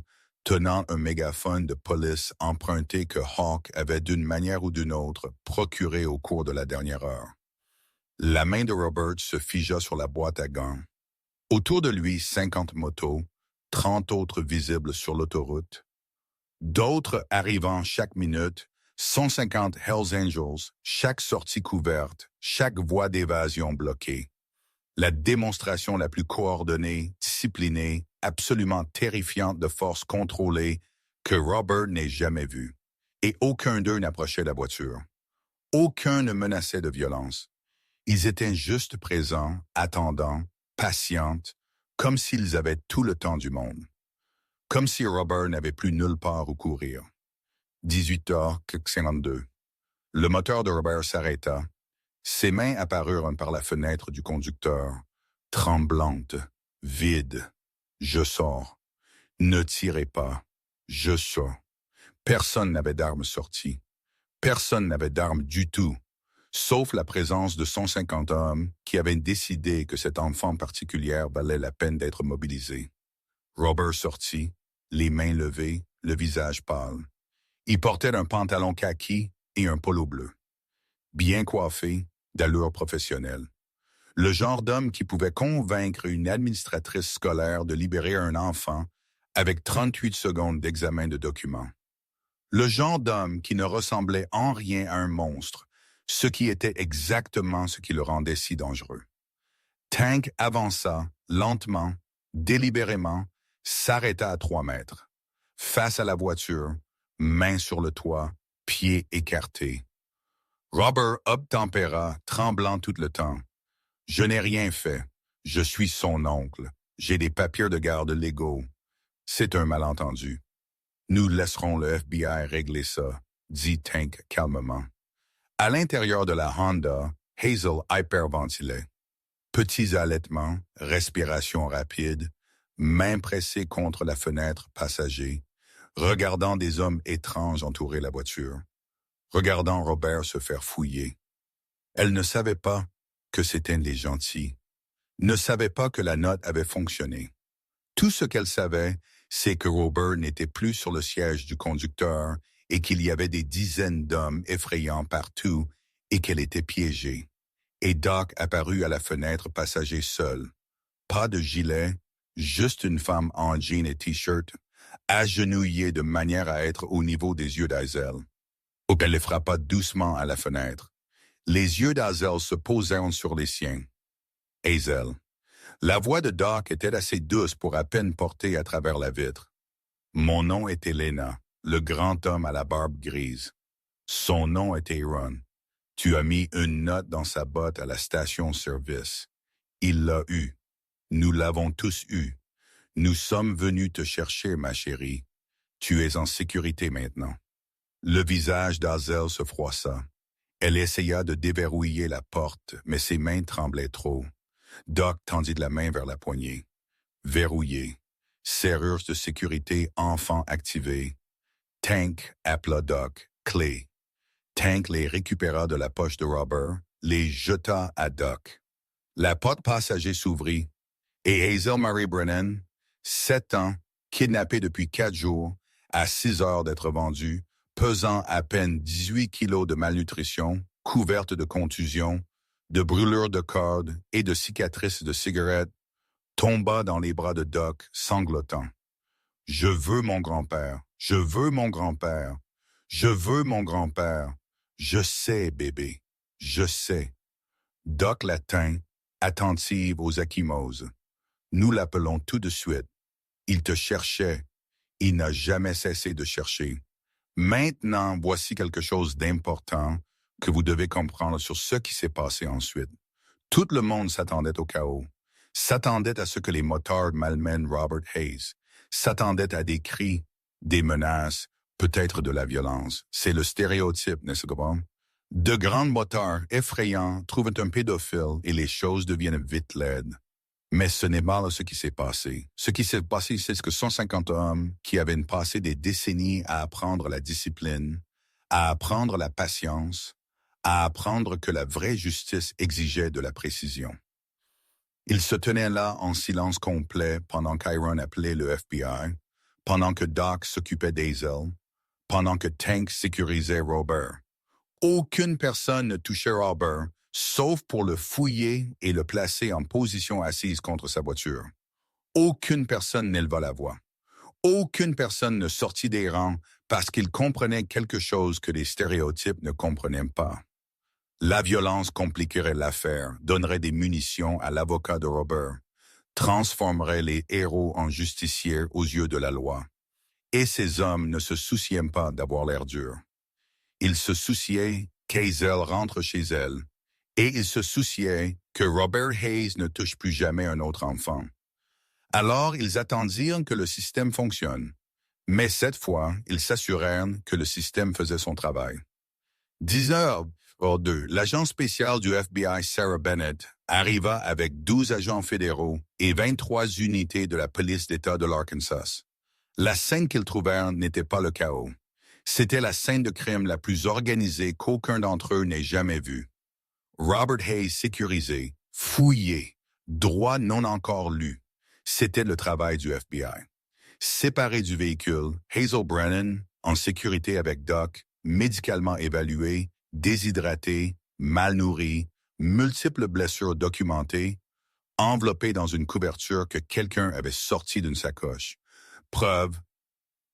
tenant un mégaphone de police emprunté que Hawk avait d'une manière ou d'une autre procuré au cours de la dernière heure. La main de Robert se figea sur la boîte à gants. Autour de lui, 50 motos, 30 autres visibles sur l'autoroute. D'autres arrivant chaque minute, 150 Hells Angels, chaque sortie couverte, chaque voie d'évasion bloquée. La démonstration la plus coordonnée, disciplinée, absolument terrifiante de force contrôlée que Robert n'ait jamais vue. Et aucun d'eux n'approchait la voiture. Aucun ne menaçait de violence. Ils étaient juste présents, attendant, patientes, comme s'ils avaient tout le temps du monde. Comme si Robert n'avait plus nulle part où courir. 18h52. Le moteur de Robert s'arrêta. Ses mains apparurent par la fenêtre du conducteur, tremblante, vide. Je sors. Ne tirez pas. Je sors. Personne n'avait d'armes sorties. Personne n'avait d'armes du tout, sauf la présence de 150 hommes qui avaient décidé que cet enfant particulière valait la peine d'être mobilisé. Robert sortit, les mains levées, le visage pâle. Il portait un pantalon kaki et un polo bleu. Bien coiffé, d'allure professionnelle. Le genre d'homme qui pouvait convaincre une administratrice scolaire de libérer un enfant avec 38 secondes d'examen de documents. Le genre d'homme qui ne ressemblait en rien à un monstre, ce qui était exactement ce qui le rendait si dangereux. Tank avança, lentement, délibérément, s'arrêta à 3 mètres. Face à la voiture, main sur le toit, pieds écartés. Robert obtempéra, tremblant tout le temps. « Je n'ai rien fait. Je suis son oncle. J'ai des papiers de garde légaux. C'est un malentendu. Nous laisserons le FBI régler ça, dit Tank calmement. À l'intérieur de la Honda, Hazel hyperventilait. Petits allaitements, respiration rapide, mains pressées contre la fenêtre passager, regardant des hommes étranges entourer la voiture, regardant Robert se faire fouiller. Elle ne savait pas que c'étaient les gentils, ne savait pas que la note avait fonctionné. Tout ce qu'elle savait, c'est que Robert n'était plus sur le siège du conducteur et qu'il y avait des dizaines d'hommes effrayants partout et qu'elle était piégée. Et Doc apparut à la fenêtre passager seul. Pas de gilet, juste une femme en jean et t-shirt, agenouillée de manière à être au niveau des yeux d'Hazel. Elle les frappa doucement à la fenêtre. Les yeux d'Hazel se posèrent sur les siens. Hazel. La voix de Doc était assez douce pour à peine porter à travers la vitre. Mon nom est Elena, le grand homme à la barbe grise. Son nom est Aaron. Tu as mis une note dans sa botte à la station-service. Il l'a eue. Nous l'avons tous eue. Nous sommes venus te chercher, ma chérie. Tu es en sécurité maintenant. Le visage d'Hazel se froissa. Elle essaya de déverrouiller la porte, mais ses mains tremblaient trop. Doc tendit la main vers la poignée. Verrouillé. Serrure de sécurité enfant activée. Tank appela Doc. Clé. Tank les récupéra de la poche de Robert, les jeta à Doc. La porte passager s'ouvrit et Hazel Marie Brennan, 7 ans, kidnappée depuis 4 jours, à 6 heures d'être vendue, pesant à peine 18 kilos de malnutrition, couverte de contusions, de brûlures de cordes et de cicatrices de cigarettes, tomba dans les bras de Doc, sanglotant. « Je veux mon grand-père, je veux mon grand-père, je veux mon grand-père. Je sais, bébé, je sais. » Doc la tint, attentive aux ecchymoses. « Nous l'appelons tout de suite. Il te cherchait. Il n'a jamais cessé de chercher. Maintenant, voici quelque chose d'important que vous devez comprendre sur ce qui s'est passé ensuite. Tout le monde s'attendait au chaos, s'attendait à ce que les motards malmènent Robert Hayes, s'attendait à des cris, des menaces, peut-être de la violence. C'est le stéréotype, n'est-ce pas? De grands motards effrayants trouvent un pédophile et les choses deviennent vite laides. Mais ce n'est pas ce qui s'est passé. Ce qui s'est passé, c'est que 150 hommes qui avaient passé des décennies à apprendre la discipline, à apprendre la patience, à apprendre que la vraie justice exigeait de la précision. Ils se tenaient là en silence complet pendant qu'Aaron appelait le FBI, pendant que Doc s'occupait d'Hazel, pendant que Tank sécurisait Robert. Aucune personne ne touchait Robert, sauf pour le fouiller et le placer en position assise contre sa voiture. Aucune personne n'éleva la voix. Aucune personne ne sortit des rangs parce qu'il comprenait quelque chose que les stéréotypes ne comprenaient pas. La violence compliquerait l'affaire, donnerait des munitions à l'avocat de Robert, transformerait les héros en justiciers aux yeux de la loi. Et ces hommes ne se souciaient pas d'avoir l'air dur. Ils se souciaient qu'Hazel rentre chez elle, et ils se souciaient que Robert Hayes ne touche plus jamais un autre enfant. Alors ils attendirent que le système fonctionne, mais cette fois, ils s'assurèrent que le système faisait son travail. 10 heures hors d'eux, l'agent spécial du FBI Sarah Bennett arriva avec 12 agents fédéraux et 23 unités de la police d'État de l'Arkansas. La scène qu'ils trouvèrent n'était pas le chaos. C'était la scène de crime la plus organisée qu'aucun d'entre eux n'ait jamais vue. Robert Hayes sécurisé, fouillé, droit non encore lu. C'était le travail du FBI. Séparé du véhicule, Hazel Brennan, en sécurité avec Doc, médicalement évalué, déshydraté, mal nourri, multiples blessures documentées, enveloppé dans une couverture que quelqu'un avait sortie d'une sacoche. Preuve,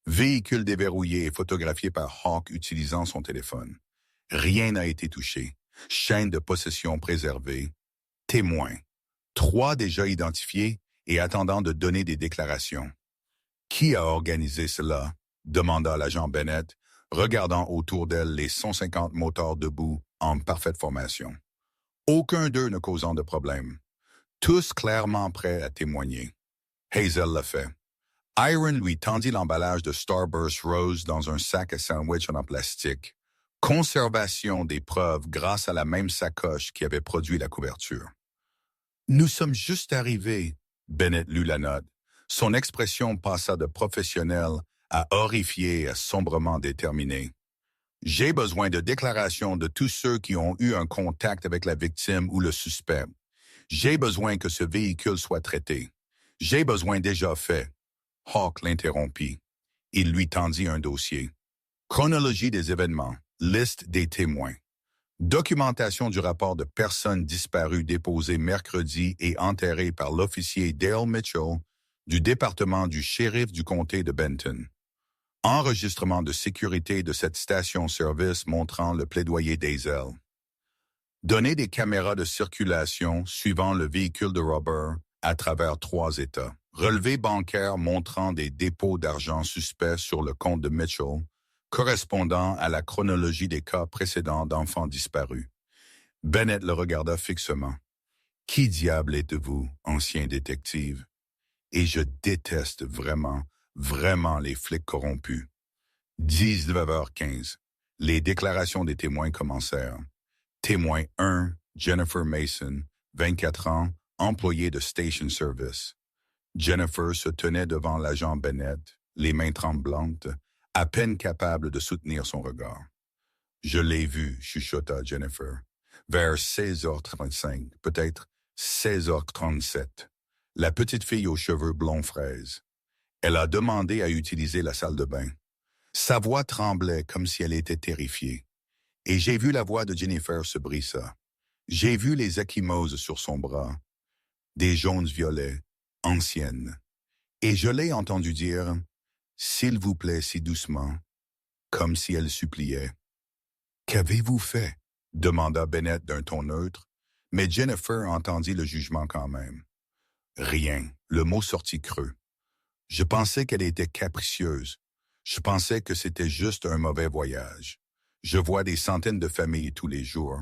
véhicule déverrouillé et photographié par Hawk utilisant son téléphone. Rien n'a été touché. Chaîne de possession préservée. Témoins. 3 déjà identifiés et attendant de donner des déclarations. Qui a organisé cela? Demanda l'agent Bennett, regardant autour d'elle les 150 motards debout en parfaite formation. Aucun d'eux ne causant de problème. Tous clairement prêts à témoigner. Hazel l'a fait. Iron lui tendit l'emballage de Starburst Rose dans un sac à sandwich en plastique. Conservation des preuves grâce à la même sacoche qui avait produit la couverture. Nous sommes juste arrivés, Bennett lut la note. Son expression passa de professionnel à horrifié et à sombrement déterminé. J'ai besoin de déclarations de tous ceux qui ont eu un contact avec la victime ou le suspect. J'ai besoin que ce véhicule soit traité. J'ai besoin déjà fait. Hawk l'interrompit. Il lui tendit un dossier. Chronologie des événements. Liste des témoins. Documentation du rapport de personnes disparues déposé mercredi et enterré par l'officier Dale Mitchell du département du shérif du comté de Benton. Enregistrement de sécurité de cette station-service montrant le plaidoyer d'Hazel. Données des caméras de circulation suivant le véhicule de Robert à travers 3 États. Relevé bancaire montrant des dépôts d'argent suspects sur le compte de Mitchell, correspondant à la chronologie des cas précédents d'enfants disparus. Bennett le regarda fixement. « Qui diable êtes-vous, ancien détective? Et je déteste vraiment, vraiment les flics corrompus. » 19h15. Les déclarations des témoins commencèrent. Témoin 1, Jennifer Mason, 24 ans, employée de Station Service. Jennifer se tenait devant l'agent Bennett, les mains tremblantes, à peine capable de soutenir son regard. « Je l'ai vue, chuchota Jennifer, vers 16h35, peut-être 16h37. La petite fille aux cheveux blonds fraises. Elle a demandé à utiliser la salle de bain. Sa voix tremblait comme si elle était terrifiée. Et j'ai vu la voix de Jennifer se brissa. J'ai vu les ecchymoses sur son bras, des jaunes violets, anciennes. Et je l'ai entendu dire « S'il vous plaît, si doucement », comme si elle suppliait. « Qu'avez-vous fait ?» demanda Bennett d'un ton neutre, mais Jennifer entendit le jugement quand même. « Rien », le mot sortit creux. « Je pensais qu'elle était capricieuse. Je pensais que c'était juste un mauvais voyage. Je vois des centaines de familles tous les jours.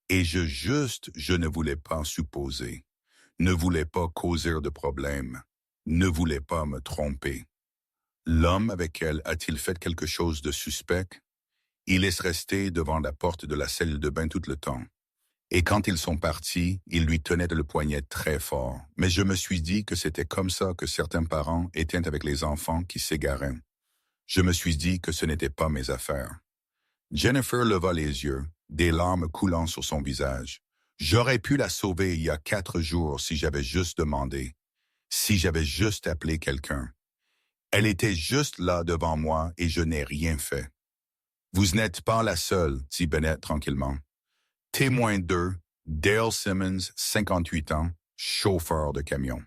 Et je ne voulais pas supposer. Ne voulais pas causer de problème. Ne voulais pas me tromper. L'homme avec elle a-t-il fait quelque chose de suspect? Il laisse rester devant la porte de la salle de bain tout le temps. Et quand ils sont partis, il lui tenait le poignet très fort. Mais je me suis dit que c'était comme ça que certains parents étaient avec les enfants qui s'égaraient. Je me suis dit que ce n'était pas mes affaires. Jennifer leva les yeux, des larmes coulant sur son visage. J'aurais pu la sauver il y a 4 jours si j'avais juste demandé, si j'avais juste appelé quelqu'un. Elle était juste là devant moi et je n'ai rien fait. Vous n'êtes pas la seule, dit Bennett tranquillement. Témoin 2, Dale Simmons, 58 ans, chauffeur de camion.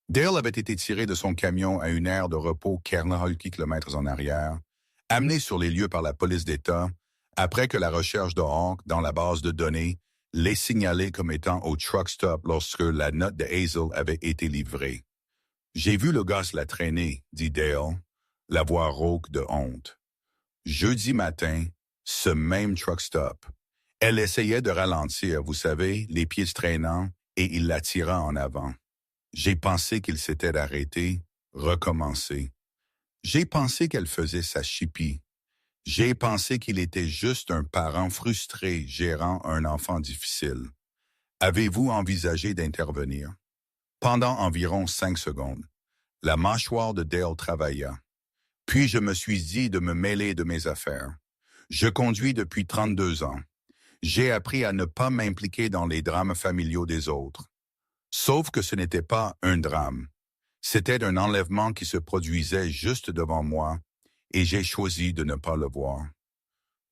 Dale avait été tiré de son camion à une aire de repos 40 kilomètres en arrière, amené sur les lieux par la police d'État, après que la recherche de Hawk dans la base de données l'ait signalé comme étant au truck stop lorsque la note de Hazel avait été livrée. « J'ai vu le gosse la traîner, » dit Dale, la voix rauque de honte. Jeudi matin, ce même truck stop. Elle essayait de ralentir, vous savez, les pieds traînants, et il la tira en avant. J'ai pensé qu'il s'était arrêté, recommencé. J'ai pensé qu'elle faisait sa chipie. J'ai pensé qu'il était juste un parent frustré gérant un enfant difficile. Avez-vous envisagé d'intervenir? Pendant environ 5 secondes, la mâchoire de Dale travailla. Puis je me suis dit de me mêler de mes affaires. Je conduis depuis 32 ans. J'ai appris à ne pas m'impliquer dans les drames familiaux des autres. Sauf que ce n'était pas un drame. C'était un enlèvement qui se produisait juste devant moi et j'ai choisi de ne pas le voir.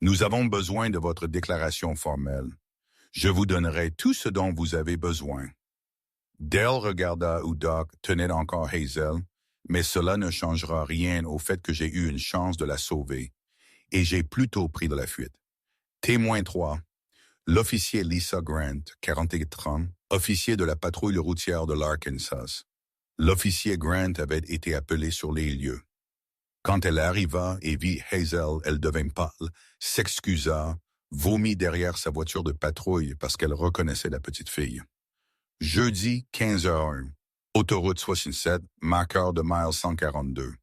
Nous avons besoin de votre déclaration formelle. Je vous donnerai tout ce dont vous avez besoin. Dale regarda où Doc tenait encore Hazel, mais cela ne changera rien au fait que j'ai eu une chance de la sauver, et j'ai plutôt pris de la fuite. Témoin 3. L'officier Lisa Grant, 44 ans, officier de la patrouille routière de l'Arkansas. L'officier Grant avait été appelé sur les lieux. Quand elle arriva et vit Hazel, elle devint pâle, s'excusa, vomit derrière sa voiture de patrouille parce qu'elle reconnaissait la petite fille. Jeudi 15h01, autoroute 67, marqueur de mile 142.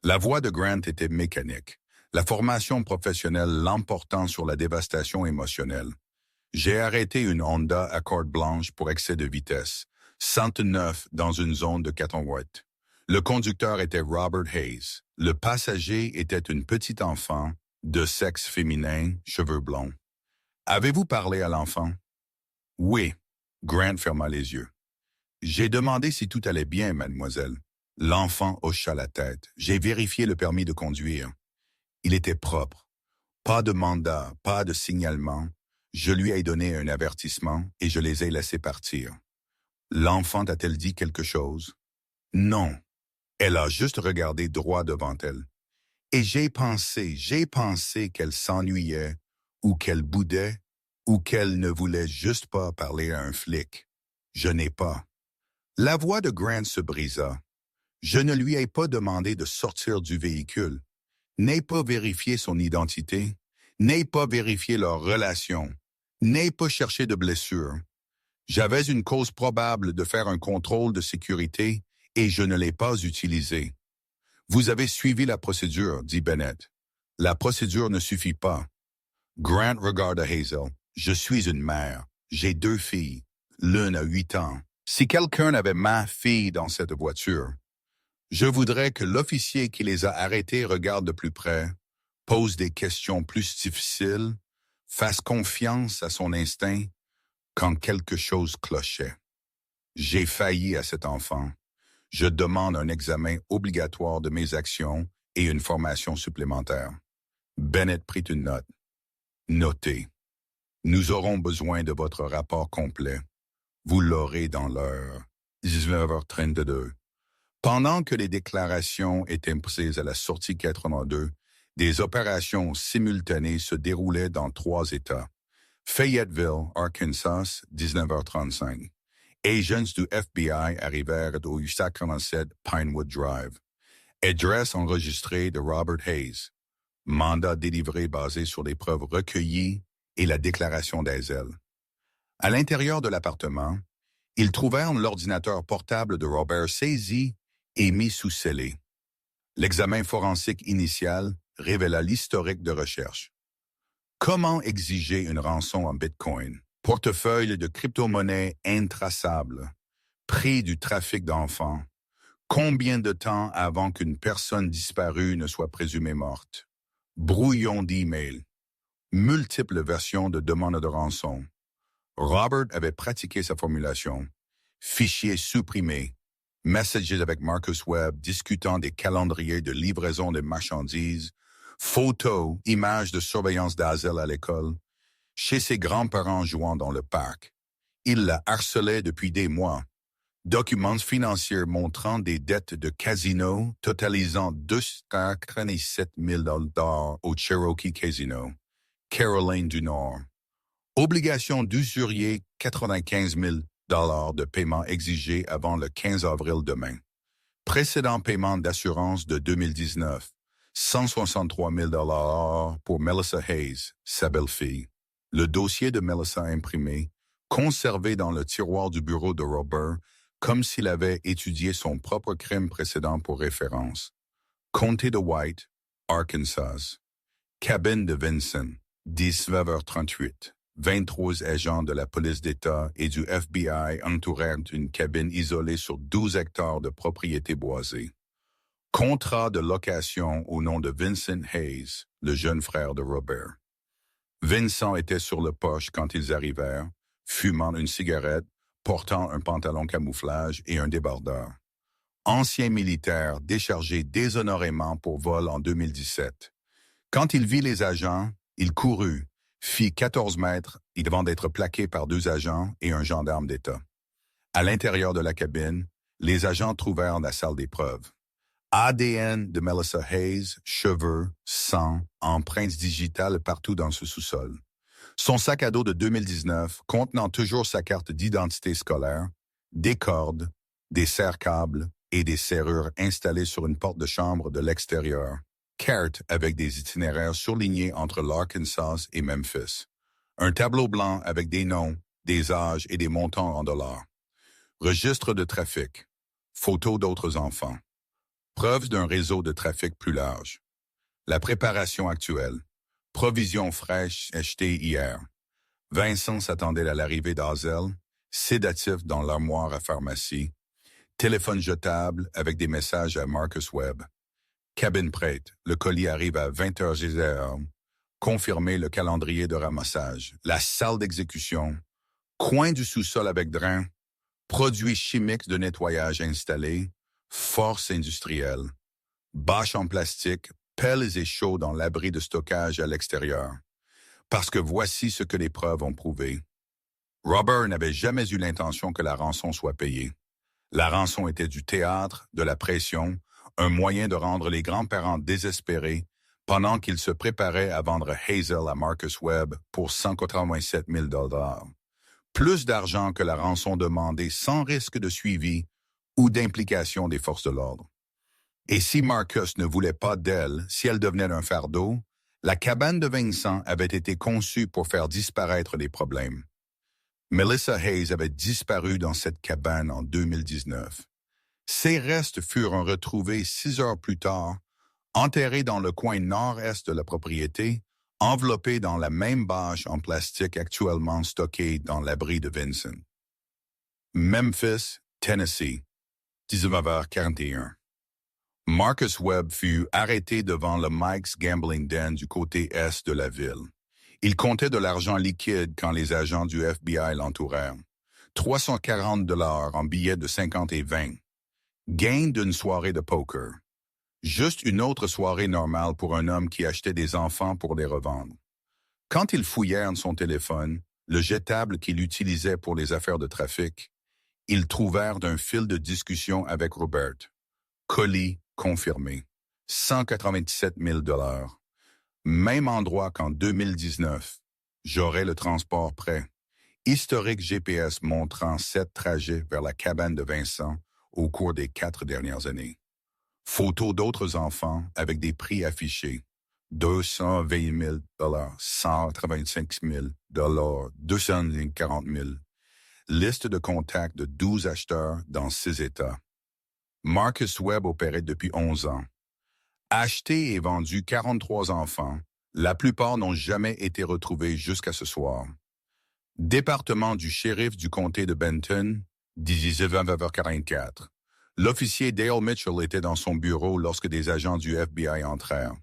La voix de Grant était mécanique, la formation professionnelle l'emportant sur la dévastation émotionnelle. J'ai arrêté une Honda Accord blanche pour excès de vitesse, 109 dans une zone de Catonwood. Le conducteur était Robert Hayes. Le passager était une petite enfant, de sexe féminin, cheveux blonds. Avez-vous parlé à l'enfant? Oui. Grant ferma les yeux. J'ai demandé si tout allait bien, mademoiselle. L'enfant hocha la tête. J'ai vérifié le permis de conduire. Il était propre. Pas de mandat, pas de signalement. Je lui ai donné un avertissement et je les ai laissés partir. L'enfant a-t-elle dit quelque chose? Non. Elle a juste regardé droit devant elle. Et j'ai pensé qu'elle s'ennuyait, ou qu'elle boudait, ou qu'elle ne voulait juste pas parler à un flic. Je n'ai pas. La voix de Grant se brisa. Je ne lui ai pas demandé de sortir du véhicule, n'ai pas vérifié son identité, n'ai pas vérifié leur relation, n'ai pas cherché de blessure. J'avais une cause probable de faire un contrôle de sécurité et je ne l'ai pas utilisé. Vous avez suivi la procédure, dit Bennett. La procédure ne suffit pas. Grant regarda Hazel. Je suis une mère. J'ai 2 filles. L'une a 8 ans. Si quelqu'un avait ma fille dans cette voiture, je voudrais que l'officier qui les a arrêtés regarde de plus près, pose des questions plus difficiles, fasse confiance à son instinct quand quelque chose clochait. J'ai failli à cet enfant. Je demande un examen obligatoire de mes actions et une formation supplémentaire. Bennett prit une note. Notez. Nous aurons besoin de votre rapport complet. Vous l'aurez dans l'heure. 19h32. Pendant que les déclarations étaient prises à la sortie 82, des opérations simultanées se déroulaient dans 3 États. Fayetteville, Arkansas, 19h35. Agents du FBI arrivèrent au 847 Pinewood Drive. Adresse enregistrée de Robert Hayes. Mandat délivré basé sur les preuves recueillies et la déclaration d'Hazel. À l'intérieur de l'appartement, ils trouvèrent l'ordinateur portable de Robert saisi et mis sous scellé. L'examen forensique initial révéla l'historique de recherche. Comment exiger une rançon en Bitcoin? Portefeuille de crypto-monnaies intraçables. Prix du trafic d'enfants. Combien de temps avant qu'une personne disparue ne soit présumée morte? Brouillon d'email. Multiples versions de demande de rançon. Robert avait pratiqué sa formulation. Fichier supprimé. Messages avec Marcus Webb discutant des calendriers de livraison de marchandises. Photos, images de surveillance d'Hazel à l'école. Chez ses grands-parents jouant dans le parc. Il la harcelait depuis des mois. Documents financiers montrant des dettes de casino totalisant 247 000 $ au Cherokee Casino, Caroline du Nord. Obligation d'usurier 95 000 $ de paiement exigé avant le 15 avril demain. Précédent paiement d'assurance de 2019, 163 000 $ pour Melissa Hayes, sa belle-fille. Le dossier de Melissa imprimé, conservé dans le tiroir du bureau de Robert, comme s'il avait étudié son propre crime précédent pour référence. Comté de White, Arkansas. Cabine de Vincent, 19h38. 23 agents de la police d'État et du FBI entourèrent une cabine isolée sur 12 hectares de propriété boisée. Contrat de location au nom de Vincent Hayes, le jeune frère de Robert. Vincent était sur le porche quand ils arrivèrent, fumant une cigarette, portant un pantalon camouflage et un débardeur. Ancien militaire déchargé déshonorément pour vol en 2017. Quand il vit les agents, il courut, fit 14 mètres avant d'être plaqué par 2 agents et un gendarme d'État. À l'intérieur de la cabine, les agents trouvèrent la salle d'épreuve. ADN de Melissa Hayes, cheveux, sang, empreintes digitales partout dans ce sous-sol. Son sac à dos de 2019, contenant toujours sa carte d'identité scolaire, des cordes, des serre-câbles et des serrures installées sur une porte de chambre de l'extérieur. Carte avec des itinéraires surlignés entre l'Arkansas et Memphis. Un tableau blanc avec des noms, des âges et des montants en dollars. Registre de trafic. Photos d'autres enfants. Preuves d'un réseau de trafic plus large. La préparation actuelle. Provisions fraîches achetées hier. Vincent s'attendait à l'arrivée d'Hazel, sédatif dans l'armoire à pharmacie. Téléphone jetable avec des messages à Marcus Webb. Cabine prête, le colis arrive à 20h00. Confirmer le calendrier de ramassage. La salle d'exécution. Coin du sous-sol avec drain. Produits chimiques de nettoyage installés. Force industrielle. Bâche en plastique, pelles et chaux dans l'abri de stockage à l'extérieur. Parce que voici ce que les preuves ont prouvé. Robert n'avait jamais eu l'intention que la rançon soit payée. La rançon était du théâtre, de la pression, un moyen de rendre les grands-parents désespérés pendant qu'ils se préparaient à vendre Hazel à Marcus Webb pour 187 000 $. Plus d'argent que la rançon demandée sans risque de suivi ou d'implication des forces de l'ordre. Et si Marcus ne voulait pas d'elle, si elle devenait un fardeau, la cabane de Vincent avait été conçue pour faire disparaître les problèmes. Melissa Hayes avait disparu dans cette cabane en 2019. Ses restes furent retrouvés 6 heures plus tard, enterrés dans le coin nord-est de la propriété, enveloppés dans la même bâche en plastique actuellement stockée dans l'abri de Vincent. Memphis, Tennessee, 19h41. Marcus Webb fut arrêté devant le Mike's Gambling Den du côté est de la ville. Il comptait de l'argent liquide quand les agents du FBI l'entourèrent. 340 $ en billets de 50 et 20. Gain d'une soirée de poker. Juste une autre soirée normale pour un homme qui achetait des enfants pour les revendre. Quand ils fouillèrent son téléphone, le jetable qu'il utilisait pour les affaires de trafic, ils trouvèrent un fil de discussion avec Robert. Colis confirmé. 197 000 $. Même endroit qu'en 2019. J'aurai le transport prêt. Historique GPS montrant 7 trajets vers la cabane de Vincent au cours des 4 dernières années. Photos d'autres enfants avec des prix affichés. 220 000 $, 185 000 $, 240 000. Liste de contacts de 12 acheteurs dans 6 États. Marcus Webb opérait depuis 11 ans. Acheté et vendu 43 enfants, la plupart n'ont jamais été retrouvés jusqu'à ce soir. Département du shérif du comté de Benton, 19h44. L'officier Dale Mitchell était dans son bureau lorsque des agents du FBI entrèrent.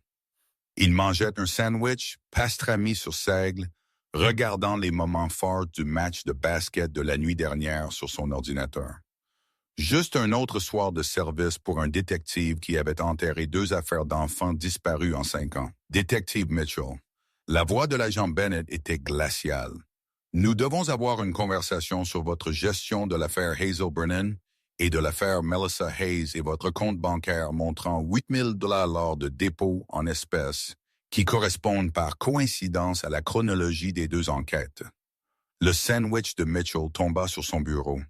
Il mangeait un sandwich, pastrami sur seigle, regardant les moments forts du match de basket de la nuit dernière sur son ordinateur. Juste un autre soir de service pour un détective qui avait enterré 2 affaires d'enfants disparus en 5 ans. Détective Mitchell. La voix de l'agent Bennett était glaciale. Nous devons avoir une conversation sur votre gestion de l'affaire Hazel Brennan et de l'affaire Melissa Hayes et votre compte bancaire montrant 8 000 $ lors de dépôts en espèces qui correspondent par coïncidence à la chronologie des 2 enquêtes. Le sandwich de Mitchell tomba sur son bureau.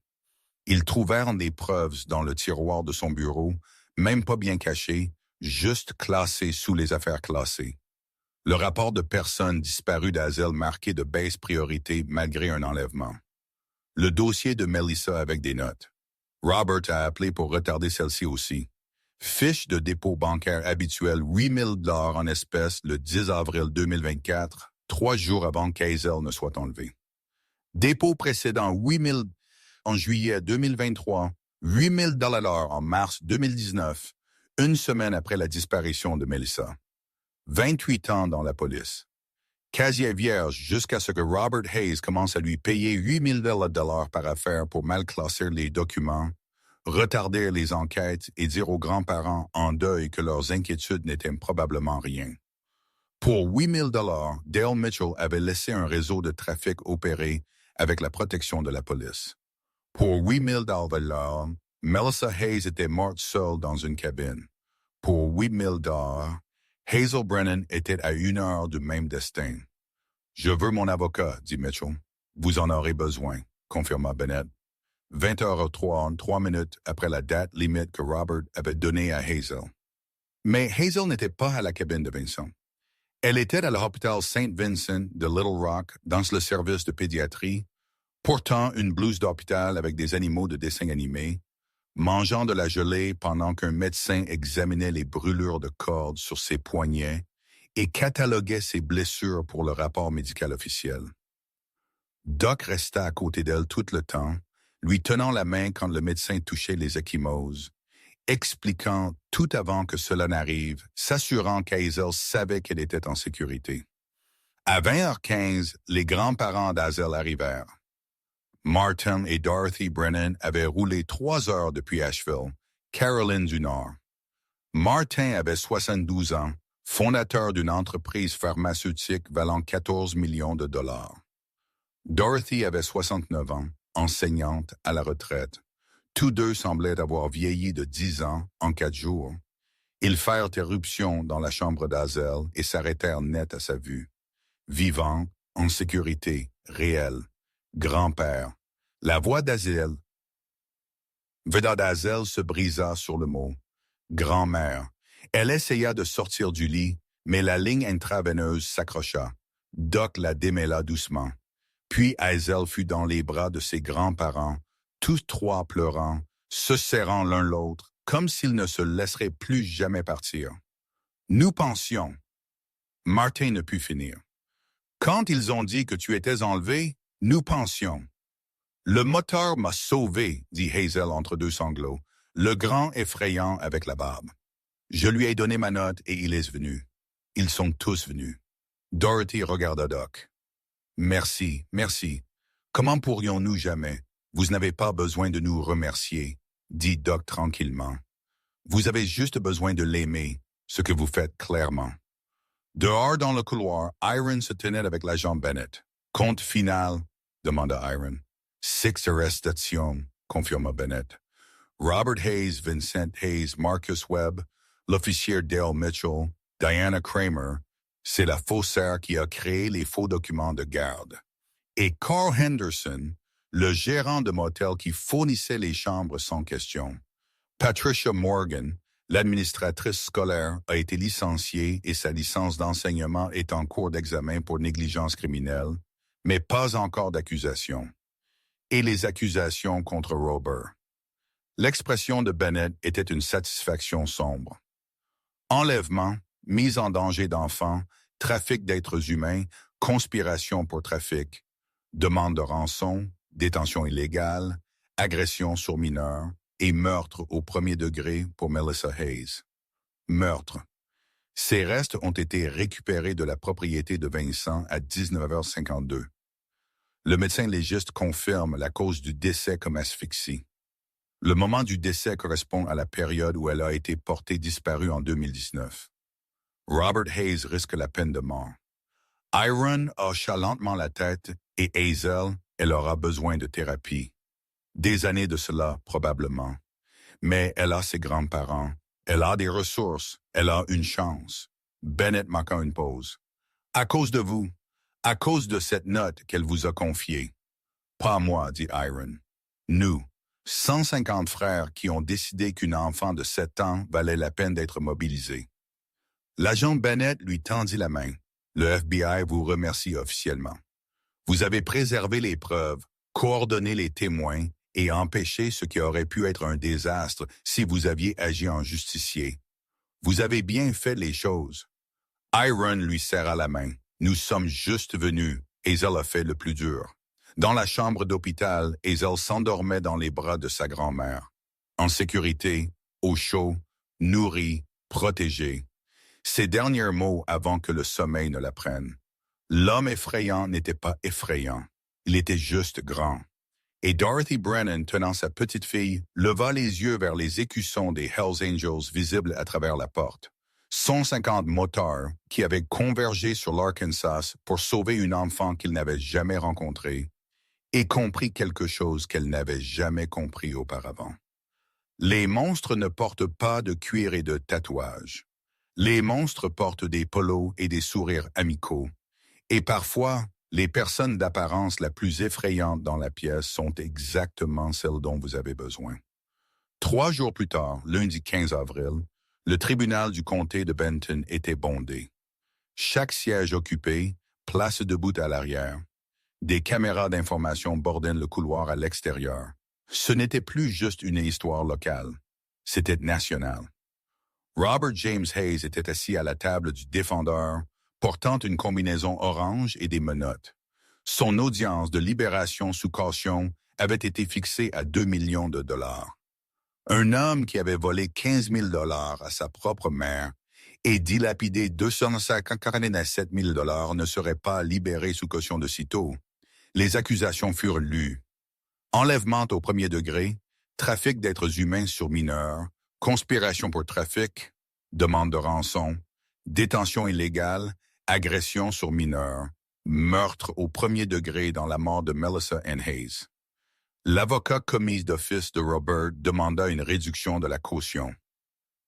Ils trouvèrent des preuves dans le tiroir de son bureau, même pas bien cachées, juste classées sous les affaires classées. Le rapport de personnes disparues d'Hazel marqué de baisse priorité malgré un enlèvement. Le dossier de Melissa avec des notes. Robert a appelé pour retarder celle-ci aussi. Fiche de dépôt bancaire habituel 8 000 $ en espèces le 10 avril 2024, 3 jours avant qu'Hazel ne soit enlevé. Dépôt précédent 8 000 en juillet 2023, 8 000 $ en mars 2019, une semaine après la disparition de Melissa. 28 ans dans la police. Casier vierge jusqu'à ce que Robert Hayes commence à lui payer 8 000 $ par affaire pour mal classer les documents, retarder les enquêtes et dire aux grands-parents en deuil que leurs inquiétudes n'étaient probablement rien. Pour 8 000 $, Dale Mitchell avait laissé un réseau de trafic opérer avec la protection de la police. Pour 8 000 $, Melissa Hayes était morte seule dans une cabine. Pour 8 000 $, Hazel Brennan était à 1 heure du même destin. « Je veux mon avocat », dit Mitchell. « Vous en aurez besoin », confirma Bennett. 20h03, 3 minutes après la date limite que Robert avait donnée à Hazel. Mais Hazel n'était pas à la cabine de Vincent. Elle était à l'hôpital St. Vincent de Little Rock dans le service de pédiatrie, portant une blouse d'hôpital avec des animaux de dessin animé, mangeant de la gelée pendant qu'un médecin examinait les brûlures de cordes sur ses poignets et cataloguait ses blessures pour le rapport médical officiel. Doc resta à côté d'elle tout le temps, lui tenant la main quand le médecin touchait les ecchymoses, expliquant tout avant que cela n'arrive, s'assurant qu'Hazel savait qu'elle était en sécurité. À 20h15, les grands-parents d'Hazel arrivèrent. Martin et Dorothy Brennan avaient roulé 3 heures depuis Asheville, Caroline du Nord. Martin avait 72 ans, fondateur d'une entreprise pharmaceutique valant 14 millions de $. Dorothy avait 69 ans, enseignante à la retraite. Tous deux semblaient avoir vieilli de 10 ans en 4 jours. Ils firent éruption dans la chambre d'Hazel et s'arrêtèrent net à sa vue. Vivant, en sécurité, réel. Grand-père. La voix d'Hazel. Vedant d'Hazel se brisa sur le mot. Grand-mère. Elle essaya de sortir du lit, mais la ligne intraveineuse s'accrocha. Doc la démêla doucement. Puis Hazel fut dans les bras de ses grands-parents, tous trois pleurant, se serrant l'un l'autre, comme s'ils ne se laisseraient plus jamais partir. Nous pensions. Martin ne put finir. Quand ils ont dit que tu étais enlevé, nous pensions. Le moteur m'a sauvé, dit Hazel entre deux sanglots, le grand effrayant avec la barbe. Je lui ai donné ma note et il est venu. Ils sont tous venus. Dorothy regarda Doc. Merci, merci. Comment pourrions-nous jamais? Vous n'avez pas besoin de nous remercier, dit Doc tranquillement. Vous avez juste besoin de l'aimer, ce que vous faites clairement. Dehors dans le couloir, Iron se tenait avec l'agent Bennett. Compte final, demanda Iron. 6 arrestations, confirma Bennett. Robert Hayes, Vincent Hayes, Marcus Webb, l'officier Dale Mitchell, Diana Kramer, c'est la faussaire qui a créé les faux documents de garde. Et Carl Henderson, le gérant de motel qui fournissait les chambres sans question. Patricia Morgan, l'administratrice scolaire, a été licenciée et sa licence d'enseignement est en cours d'examen pour négligence criminelle, mais pas encore d'accusation. Et les accusations contre Robert. L'expression de Bennett était une satisfaction sombre. Enlèvement, mise en danger d'enfants, trafic d'êtres humains, conspiration pour trafic, demande de rançon, détention illégale, agression sur mineurs et meurtre au premier degré pour Melissa Hayes. Meurtre. Ces restes ont été récupérés de la propriété de Vincent à 19h52. Le médecin légiste confirme la cause du décès comme asphyxie. Le moment du décès correspond à la période où elle a été portée disparue en 2019. Robert Hayes risque la peine de mort. Iron hocha lentement la tête et Hazel, elle aura besoin de thérapie. Des années de cela, probablement. Mais elle a ses grands-parents, elle a des ressources, elle a une chance. Bennett marqua une pause. À cause de vous, à cause de cette note qu'elle vous a confiée. Pas moi, dit Iron. Nous, 150 frères qui ont décidé qu'une enfant de 7 ans valait la peine d'être mobilisée. L'agent Bennett lui tendit la main. Le FBI vous remercie officiellement. Vous avez préservé les preuves, coordonné les témoins et empêché ce qui aurait pu être un désastre si vous aviez agi en justicier. Vous avez bien fait les choses. Iron lui serra la main. Nous sommes juste venus. Hazel a fait le plus dur. Dans la chambre d'hôpital, Hazel s'endormait dans les bras de sa grand-mère. En sécurité, au chaud, nourrie, protégée. Ses derniers mots avant que le sommeil ne la prenne. L'homme effrayant n'était pas effrayant. Il était juste grand. Et Dorothy Brennan, tenant sa petite fille, leva les yeux vers les écussons des Hells Angels visibles à travers la porte. 150 motards qui avaient convergé sur l'Arkansas pour sauver une enfant qu'ils n'avaient jamais rencontrée et compris quelque chose qu'elle n'avait jamais compris auparavant. Les monstres ne portent pas de cuir et de tatouages. Les monstres portent des polos et des sourires amicaux. Et parfois, les personnes d'apparence la plus effrayante dans la pièce sont exactement celles dont vous avez besoin. 3 jours plus tard, lundi 15 avril, le tribunal du comté de Benton était bondé. Chaque siège occupé, place debout à l'arrière. Des caméras d'information bordaient le couloir à l'extérieur. Ce n'était plus juste une histoire locale, c'était national. Robert James Hayes était assis à la table du défendeur, portant une combinaison orange et des menottes. Son audience de libération sous caution avait été fixée à 2 millions de dollars. Un homme qui avait volé 15 000 dollars à sa propre mère et dilapidé 247 000 dollars ne serait pas libéré sous caution de sitôt. Les accusations furent lues. Enlèvement au premier degré, trafic d'êtres humains sur mineurs, conspiration pour trafic, demande de rançon, détention illégale, agression sur mineurs, meurtre au premier degré dans la mort de Melissa Ann Hayes. L'avocat commise d'office de Robert demanda une réduction de la caution.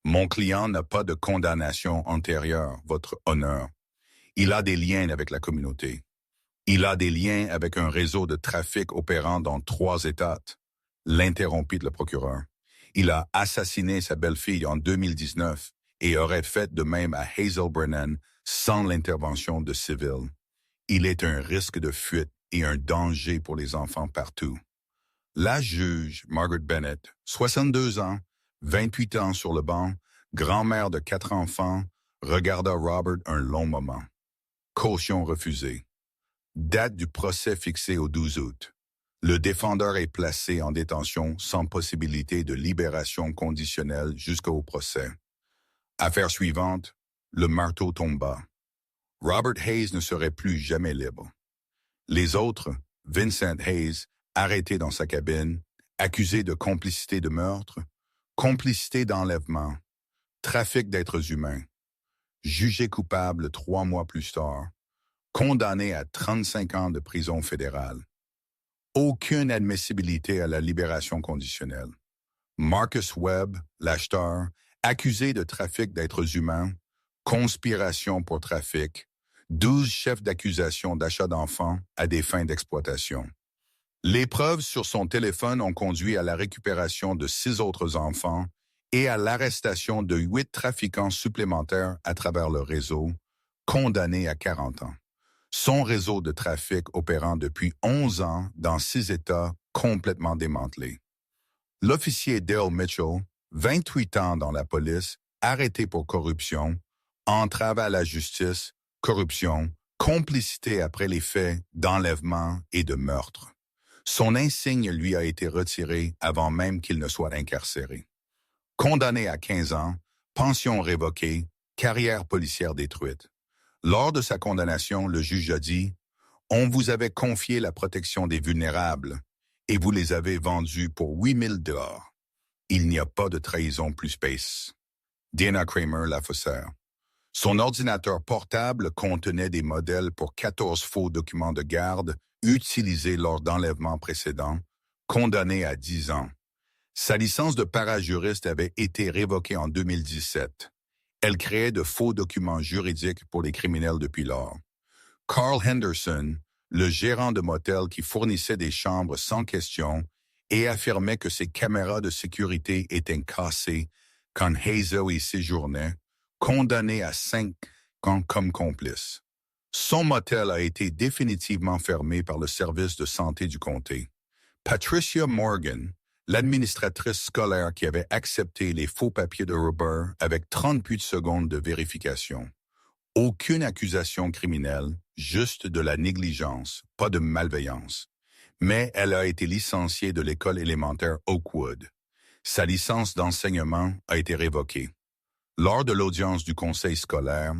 Mon client n'a pas de condamnation antérieure, votre honneur. Il a des liens avec la communauté. Il a des liens avec un réseau de trafic opérant dans 3 États. L'interrompit le procureur. Il a assassiné sa belle-fille en 2019 et aurait fait de même à Hazel Brennan sans l'intervention de civils. Il est un risque de fuite et un danger pour les enfants partout. La juge, Margaret Bennett, 62 ans, 28 ans sur le banc, grand-mère de 4 enfants, regarda Robert un long moment. Caution refusée. Date du procès fixée au 12 août. Le défendeur est placé en détention sans possibilité de libération conditionnelle jusqu'au procès. Affaire suivante, le marteau tomba. Robert Hayes ne serait plus jamais libre. Les autres, Vincent Hayes, arrêté dans sa cabine, accusé de complicité de meurtre, complicité d'enlèvement, trafic d'êtres humains, jugé coupable 3 mois plus tard, condamné à 35 ans de prison fédérale. Aucune admissibilité à la libération conditionnelle. Marcus Webb, l'acheteur, accusé de trafic d'êtres humains, conspiration pour trafic, 12 chefs d'accusation d'achat d'enfants à des fins d'exploitation. Les preuves sur son téléphone ont conduit à la récupération de 6 autres enfants et à l'arrestation de 8 trafiquants supplémentaires à travers le réseau, condamnés à 40 ans. Son réseau de trafic opérant depuis 11 ans dans 6 États complètement démantelés. L'officier Dale Mitchell, 28 ans dans la police, arrêté pour corruption, entrave à la justice, corruption, complicité après les faits d'enlèvement et de meurtre. Son insigne lui a été retiré avant même qu'il ne soit incarcéré. Condamné à 15 ans, pension révoquée, carrière policière détruite. Lors de sa condamnation, le juge a dit « On vous avait confié la protection des vulnérables et vous les avez vendus pour 8 000 $. Il n'y a pas de trahison plus space. » Dana Kramer, la faussaire. Son ordinateur portable contenait des modèles pour 14 faux documents de garde utilisés lors d'enlèvements précédents, condamné à 10 ans. Sa licence de parajuriste avait été révoquée en 2017. Elle créait de faux documents juridiques pour les criminels depuis lors. Carl Henderson, le gérant de motel qui fournissait des chambres sans question et affirmait que ses caméras de sécurité étaient cassées quand Hazel y séjournait, condamné à 5 ans comme complice. Son motel a été définitivement fermé par le service de santé du comté. Patricia Morgan, l'administratrice scolaire qui avait accepté les faux papiers de Robert avec 38 secondes de vérification. Aucune accusation criminelle, juste de la négligence, pas de malveillance. Mais elle a été licenciée de l'école élémentaire Oakwood. Sa licence d'enseignement a été révoquée. Lors de l'audience du conseil scolaire,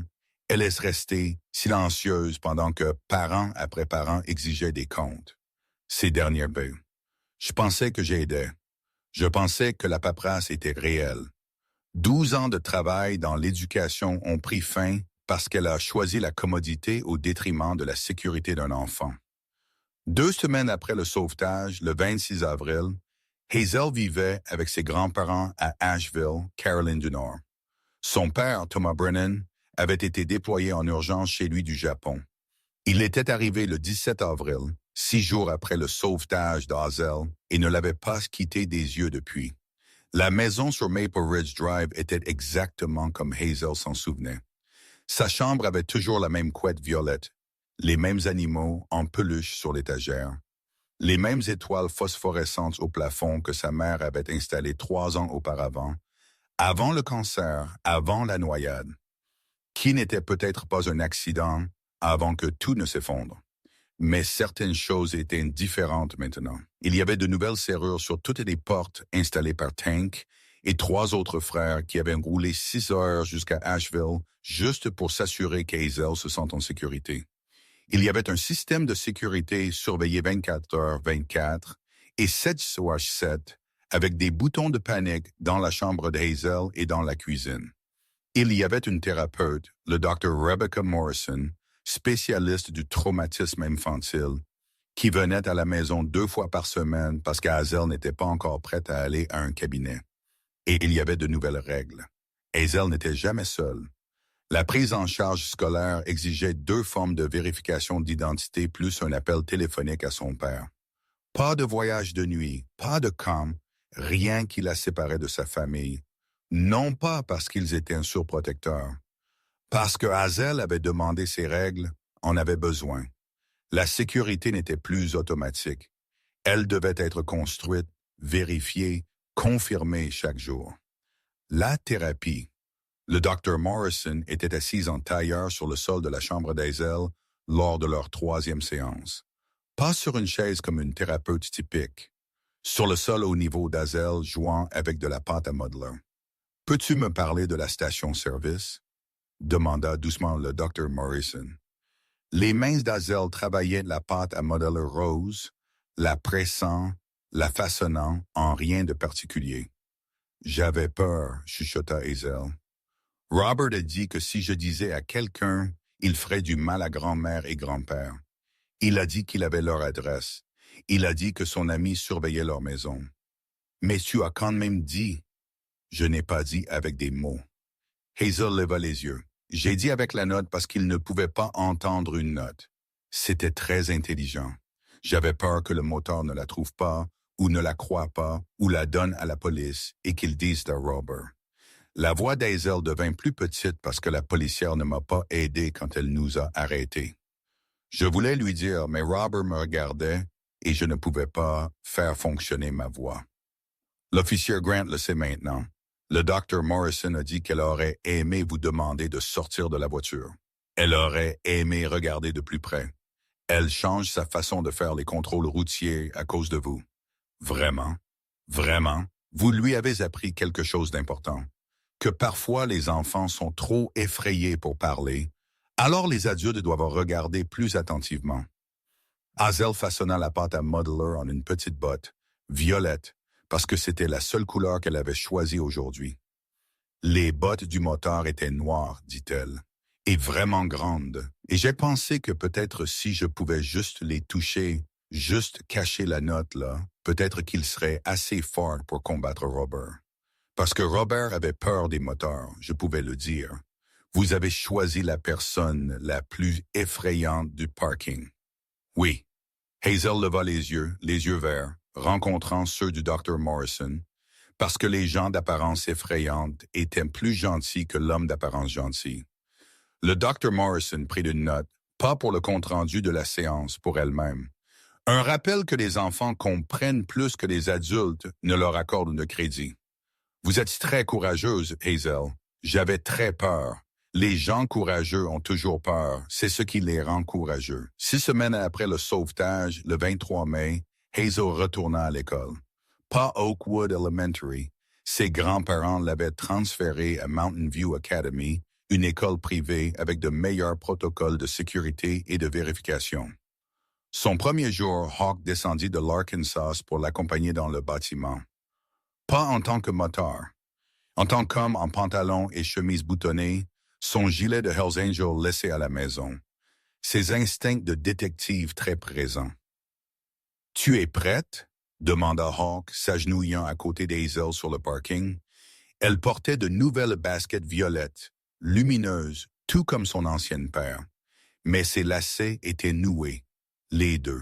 elle est restée silencieuse pendant que parents après parents exigeaient des comptes. Ces derniers Je pensais que j'aidais. Je pensais que la paperasse était réelle. 12 ans de travail dans l'éducation ont pris fin parce qu'elle a choisi la commodité au détriment de la sécurité d'un enfant. 2 semaines après le sauvetage, le 26 avril, Hazel vivait avec ses grands-parents à Asheville, Caroline du Nord. Son père, Thomas Brennan, avait été déployé en urgence chez lui du Japon. Il était arrivé le 17 avril, 6 jours après le sauvetage d'Hazel, et ne l'avait pas quitté des yeux depuis. La maison sur Maple Ridge Drive était exactement comme Hazel s'en souvenait. Sa chambre avait toujours la même couette violette, les mêmes animaux en peluche sur l'étagère, les mêmes étoiles phosphorescentes au plafond que sa mère avait installées 3 ans auparavant, avant le cancer, avant la noyade, qui n'était peut-être pas un accident avant que tout ne s'effondre. Mais certaines choses étaient différentes maintenant. Il y avait de nouvelles serrures sur toutes les portes installées par Tank et 3 autres frères qui avaient roulé 6 heures jusqu'à Asheville juste pour s'assurer qu'Hazel se sente en sécurité. Il y avait un système de sécurité surveillé 24 heures 24 et 7/7 avec des boutons de panique dans la chambre d'Hazel et dans la cuisine. Il y avait une thérapeute, le Dr. Rebecca Morrison, spécialiste du traumatisme infantile, qui venait à la maison 2 fois par semaine parce qu'Hazel n'était pas encore prête à aller à un cabinet. Et il y avait de nouvelles règles. Hazel n'était jamais seule. La prise en charge scolaire exigeait 2 formes de vérification d'identité plus un appel téléphonique à son père. Pas de voyage de nuit, pas de camp, rien qui la séparait de sa famille. Non pas parce qu'ils étaient un surprotecteur. Parce que Hazel avait demandé ces règles, on avait besoin. La sécurité n'était plus automatique. Elle devait être construite, vérifiée, confirmée chaque jour. La thérapie. Le Dr. Morrison était assis en tailleur sur le sol de la chambre d'Hazel lors de leur 3e séance. Pas sur une chaise comme une thérapeute typique. Sur le sol au niveau d'Hazel jouant avec de la pâte à modeler. « Peux-tu me parler de la station-service? » demanda doucement le Dr. Morrison. Les mains d'Hazel travaillaient la pâte à modeler rose, la pressant, la façonnant en rien de particulier. « J'avais peur, chuchota Hazel. Robert a dit que si je disais à quelqu'un, il ferait du mal à grand-mère et grand-père. Il a dit qu'il avait leur adresse. Il a dit que son ami surveillait leur maison. Mais tu as quand même dit. Je n'ai pas dit avec des mots. Hazel leva les yeux. J'ai dit avec la note parce qu'il ne pouvait pas entendre une note. C'était très intelligent. J'avais peur que le moteur ne la trouve pas, ou ne la croie pas, ou la donne à la police, et qu'ils disent à Robert. La voix d'Hazel devint plus petite parce que la policière ne m'a pas aidé quand elle nous a arrêtés. Je voulais lui dire, mais Robert me regardait et je ne pouvais pas faire fonctionner ma voix. L'officier Grant le sait maintenant. Le Dr. Morrison a dit qu'elle aurait aimé vous demander de sortir de la voiture. Elle aurait aimé regarder de plus près. Elle change sa façon de faire les contrôles routiers à cause de vous. Vraiment, vraiment, vous lui avez appris quelque chose d'important. Que parfois les enfants sont trop effrayés pour parler, alors les adultes doivent regarder plus attentivement. Hazel façonna la pâte à modeler en une petite botte, violette, parce que c'était la seule couleur qu'elle avait choisie aujourd'hui. Les bottes du moteur étaient noires, dit-elle, et vraiment grandes, et j'ai pensé que peut-être si je pouvais juste les toucher, juste cacher la note là, peut-être qu'il serait assez fort pour combattre Robert. Parce que Robert avait peur des moteurs, je pouvais le dire. Vous avez choisi la personne la plus effrayante du parking. Oui. Hazel leva les yeux verts, rencontrant ceux du Dr. Morrison, parce que les gens d'apparence effrayante étaient plus gentils que l'homme d'apparence gentil. Le Dr. Morrison prit une note, pas pour le compte-rendu de la séance, pour elle-même. Un rappel que les enfants comprennent plus que les adultes ne leur accordent de crédit. Vous êtes très courageuse, Hazel. J'avais très peur. Les gens courageux ont toujours peur. C'est ce qui les rend courageux. 6 semaines après le sauvetage, le 23 mai, Hazel retourna à l'école. Pas Oakwood Elementary. Ses grands-parents l'avaient transféré à Mountain View Academy, une école privée avec de meilleurs protocoles de sécurité et de vérification. Son premier jour, Hawk descendit de l'Arkansas pour l'accompagner dans le bâtiment. Pas en tant que moteur. En tant qu'homme en pantalon et chemise boutonnée, son gilet de Hells Angel laissé à la maison. Ses instincts de détective très présents. « Tu es prête? » demanda Hawk, s'agenouillant à côté d'Hazel sur le parking. Elle portait de nouvelles baskets violettes, lumineuses, tout comme son ancien père. Mais ses lacets étaient noués, les deux,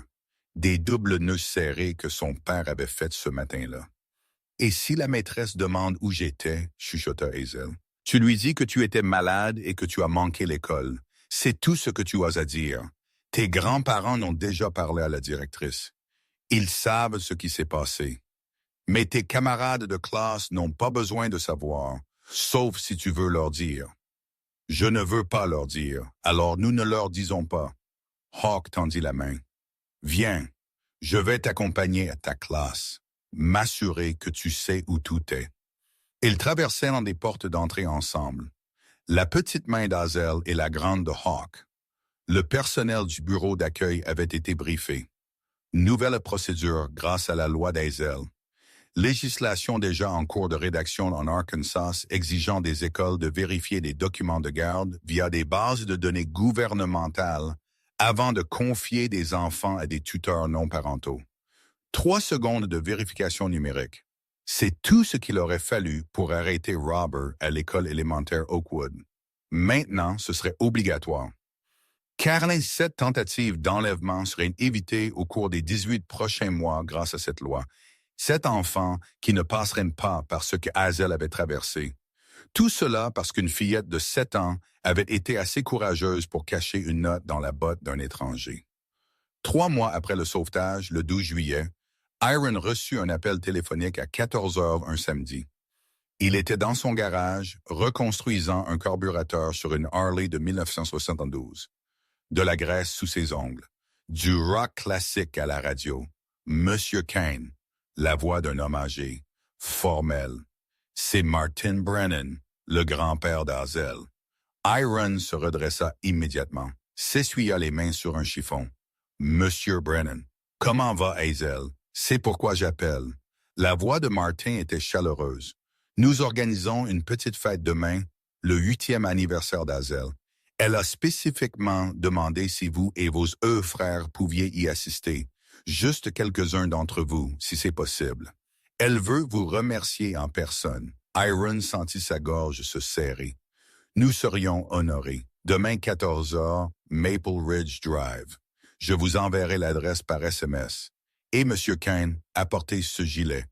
des doubles nœuds serrés que son père avait faits ce matin-là. « Et si la maîtresse demande où j'étais, » chuchota Hazel. « Tu lui dis que tu étais malade et que tu as manqué l'école. C'est tout ce que tu as à dire. Tes grands-parents n'ont déjà parlé à la directrice. Ils savent ce qui s'est passé. Mais tes camarades de classe n'ont pas besoin de savoir, sauf si tu veux leur dire. Je ne veux pas leur dire, alors nous ne leur disons pas. » Hawk tendit la main. « Viens, je vais t'accompagner à ta classe, m'assurer que tu sais où tout est. » Ils traversèrent des portes d'entrée ensemble. La petite main d'Hazel et la grande de Hawk. Le personnel du bureau d'accueil avait été briefé. Nouvelle procédure grâce à la loi d'Hazel. Législation déjà en cours de rédaction en Arkansas exigeant des écoles de vérifier des documents de garde via des bases de données gouvernementales avant de confier des enfants à des tuteurs non parentaux. 3 secondes de vérification numérique. C'est tout ce qu'il aurait fallu pour arrêter Robert à l'école élémentaire Oakwood. Maintenant, ce serait obligatoire. 47 tentatives d'enlèvement seraient évitées au cours des 18 prochains mois grâce à cette loi. 7 enfants qui ne passeraient pas par ce que Hazel avait traversé. Tout cela parce qu'une fillette de 7 ans avait été assez courageuse pour cacher une note dans la botte d'un étranger. 3 mois après le sauvetage, le 12 juillet, Iron reçut un appel téléphonique à 14 heures un samedi. Il était dans son garage, reconstruisant un carburateur sur une Harley de 1972. De la graisse sous ses ongles. Du rock classique à la radio. Monsieur Kane, la voix d'un homme âgé, formel. C'est Martin Brennan, le grand-père d'Hazel. Iron se redressa immédiatement, s'essuya les mains sur un chiffon. Monsieur Brennan, comment va Hazel? C'est pourquoi j'appelle. La voix de Martin était chaleureuse. Nous organisons une petite fête demain, le 8e anniversaire d'Hazel. Elle a spécifiquement demandé si vous et vos frères pouviez y assister. Juste quelques-uns d'entre vous, si c'est possible. Elle veut vous remercier en personne. Iron sentit sa gorge se serrer. Nous serions honorés. Demain 14 heures, Maple Ridge Drive. Je vous enverrai l'adresse par SMS. Et M. Kane, apportez ce gilet.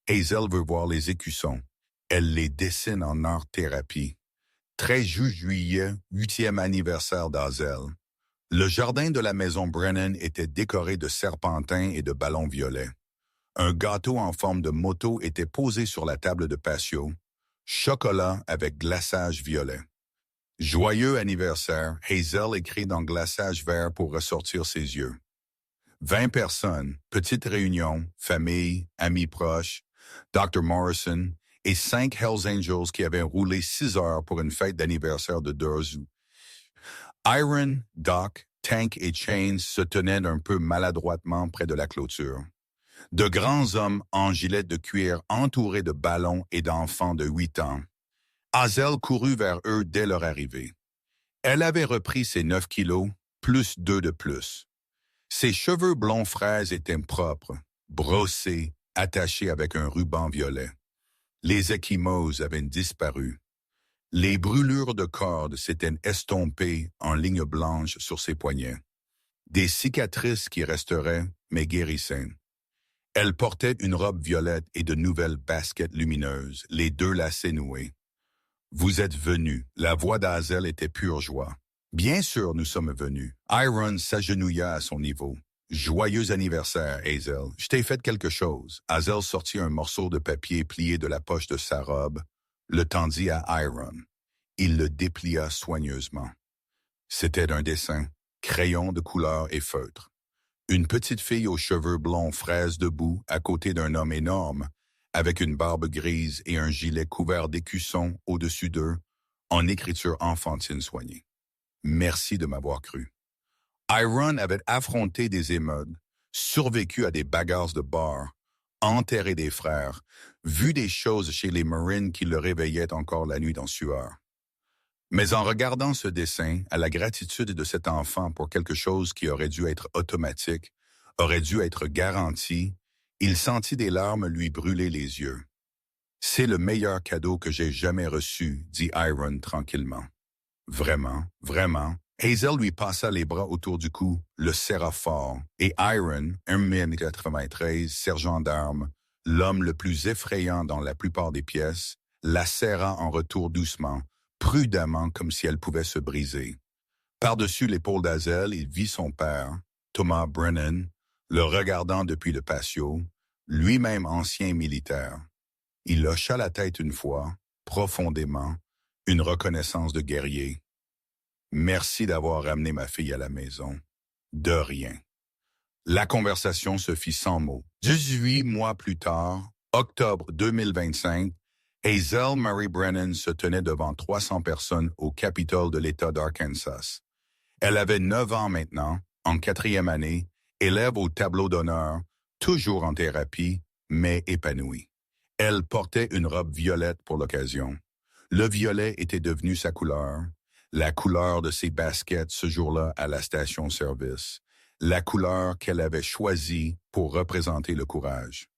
Hazel veut voir les écussons. Elle les dessine en art-thérapie. 13 juillet, 8e anniversaire d'Hazel. Le jardin de la maison Brennan était décoré de serpentins et de ballons violets. Un gâteau en forme de moto était posé sur la table de patio. Chocolat avec glaçage violet. Joyeux anniversaire, Hazel écrit dans glaçage vert pour ressortir ses yeux. 20 personnes, petite réunion, famille, amis proches, Dr. Morrison et 5 Hells Angels qui avaient roulé 6 heures pour une fête d'anniversaire de Durzu. Iron, Doc, Tank et Chains se tenaient un peu maladroitement près de la clôture. De grands hommes en gilet de cuir entourés de ballons et d'enfants de 8 ans. Hazel courut vers eux dès leur arrivée. Elle avait repris ses 9 kilos, plus 2 de plus. Ses cheveux blonds fraises étaient propres, brossés, attachés avec un ruban violet. Les ecchymoses avaient disparu. Les brûlures de cordes s'étaient estompées en lignes blanches sur ses poignets. Des cicatrices qui resteraient, mais guérissaient. Elle portait une robe violette et de nouvelles baskets lumineuses, les 2 lacets noués. « Vous êtes venus. » La voix d'Hazel était pure joie. « Bien sûr, nous sommes venus. » Iron s'agenouilla à son niveau. « Joyeux anniversaire, Hazel. Je t'ai fait quelque chose. » Hazel sortit un morceau de papier plié de la poche de sa robe, le tendit à Iron. Il le déplia soigneusement. C'était un dessin, crayon de couleur et feutre. Une petite fille aux cheveux blonds fraises debout à côté d'un homme énorme, avec une barbe grise et un gilet couvert d'écussons au-dessus d'eux, en écriture enfantine soignée. Merci de m'avoir cru. Iron avait affronté des émeutes, survécu à des bagarres de bar, enterré des frères, vu des choses chez les Marines qui le réveillaient encore la nuit en sueur. Mais en regardant ce dessin, à la gratitude de cet enfant pour quelque chose qui aurait dû être automatique, aurait dû être garanti, il sentit des larmes lui brûler les yeux. « C'est le meilleur cadeau que j'ai jamais reçu, » dit Iron tranquillement. « Vraiment, vraiment. » Hazel lui passa les bras autour du cou, le serra fort, et Iron, 1,93 m, sergent d'armes, l'homme le plus effrayant dans la plupart des pièces, la serra en retour doucement, prudemment comme si elle pouvait se briser. Par-dessus l'épaule d'Hazel, il vit son père, Thomas Brennan, le regardant depuis le patio, lui-même ancien militaire. Il hocha la tête une fois, profondément, une reconnaissance de guerrier. « Merci d'avoir ramené ma fille à la maison. » « De rien. » La conversation se fit sans mots. 18 mois plus tard, octobre 2025, Hazel Marie Brennan se tenait devant 300 personnes au Capitole de l'État d'Arkansas. Elle avait 9 ans maintenant, en 4e année, élève au tableau d'honneur, toujours en thérapie, mais épanouie. Elle portait une robe violette pour l'occasion. Le violet était devenu sa couleur, la couleur de ses baskets ce jour-là à la station-service, la couleur qu'elle avait choisie pour représenter le courage.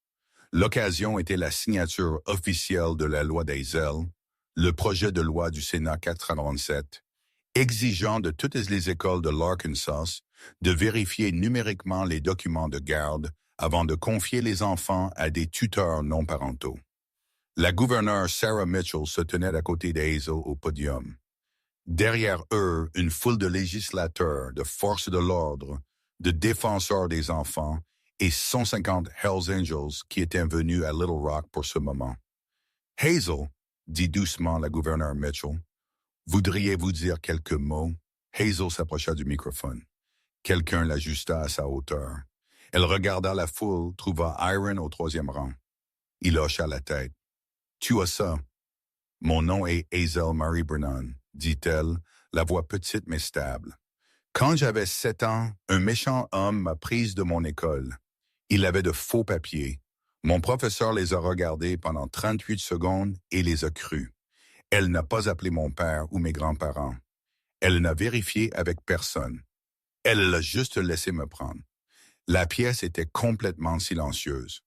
L'occasion était la signature officielle de la loi d'Hazel, le projet de loi du Sénat 447, exigeant de toutes les écoles de l'Arkansas de vérifier numériquement les documents de garde avant de confier les enfants à des tuteurs non parentaux. La gouverneure Sarah Mitchell se tenait à côté d'Hazel au podium. Derrière eux, une foule de législateurs, de forces de l'ordre, de défenseurs des enfants et 150 Hells Angels qui étaient venus à Little Rock pour ce moment. « Hazel, » dit doucement la gouverneure Mitchell, « voudriez-vous dire quelques mots? » Hazel s'approcha du microphone. Quelqu'un l'ajusta à sa hauteur. Elle regarda la foule, trouva Iron au 3e rang. Il hocha la tête. « Tu as ça. »« Mon nom est Hazel Marie Brennan, » dit-elle, la voix petite mais stable. « Quand j'avais 7 ans, un méchant homme m'a prise de mon école. Il avait de faux papiers. Mon professeur les a regardés pendant 38 secondes et les a crus. Elle n'a pas appelé mon père ou mes grands-parents. Elle n'a vérifié avec personne. Elle l'a juste laissé me prendre. La pièce était complètement silencieuse.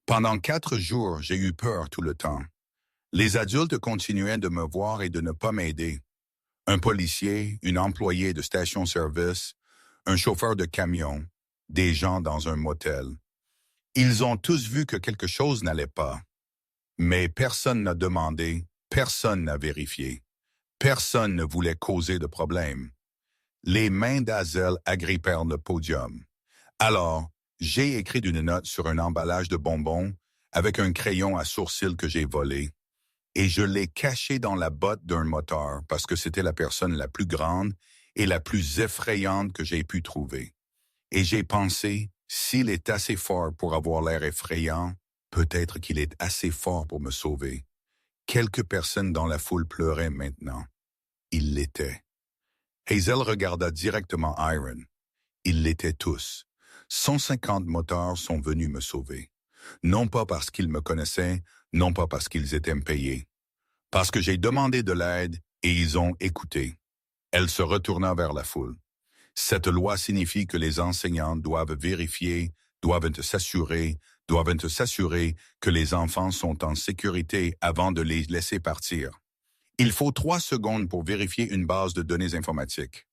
Pendant 4 jours, j'ai eu peur tout le temps. Les adultes continuaient de me voir et de ne pas m'aider. Un policier, une employée de station-service, un chauffeur de camion, des gens dans un motel. Ils ont tous vu que quelque chose n'allait pas. Mais personne n'a demandé, personne n'a vérifié. Personne ne voulait causer de problème. Les mains d'Hazel agrippèrent le podium. Alors, j'ai écrit une note sur un emballage de bonbons avec un crayon à sourcils que j'ai volé. Et je l'ai caché dans la botte d'un moteur parce que c'était la personne la plus grande et la plus effrayante que j'ai pu trouver. Et j'ai pensé, s'il est assez fort pour avoir l'air effrayant, peut-être qu'il est assez fort pour me sauver. Quelques personnes dans la foule pleuraient maintenant. Ils l'étaient. Hazel regarda directement Iron. Ils l'étaient tous. 150 motards sont venus me sauver. Non pas parce qu'ils me connaissaient, non pas parce qu'ils étaient payés. Parce que j'ai demandé de l'aide et ils ont écouté. Elle se retourna vers la foule. Cette loi signifie que les enseignants doivent vérifier, doivent s'assurer que les enfants sont en sécurité avant de les laisser partir. Il faut 3 secondes pour vérifier une base de données informatiques.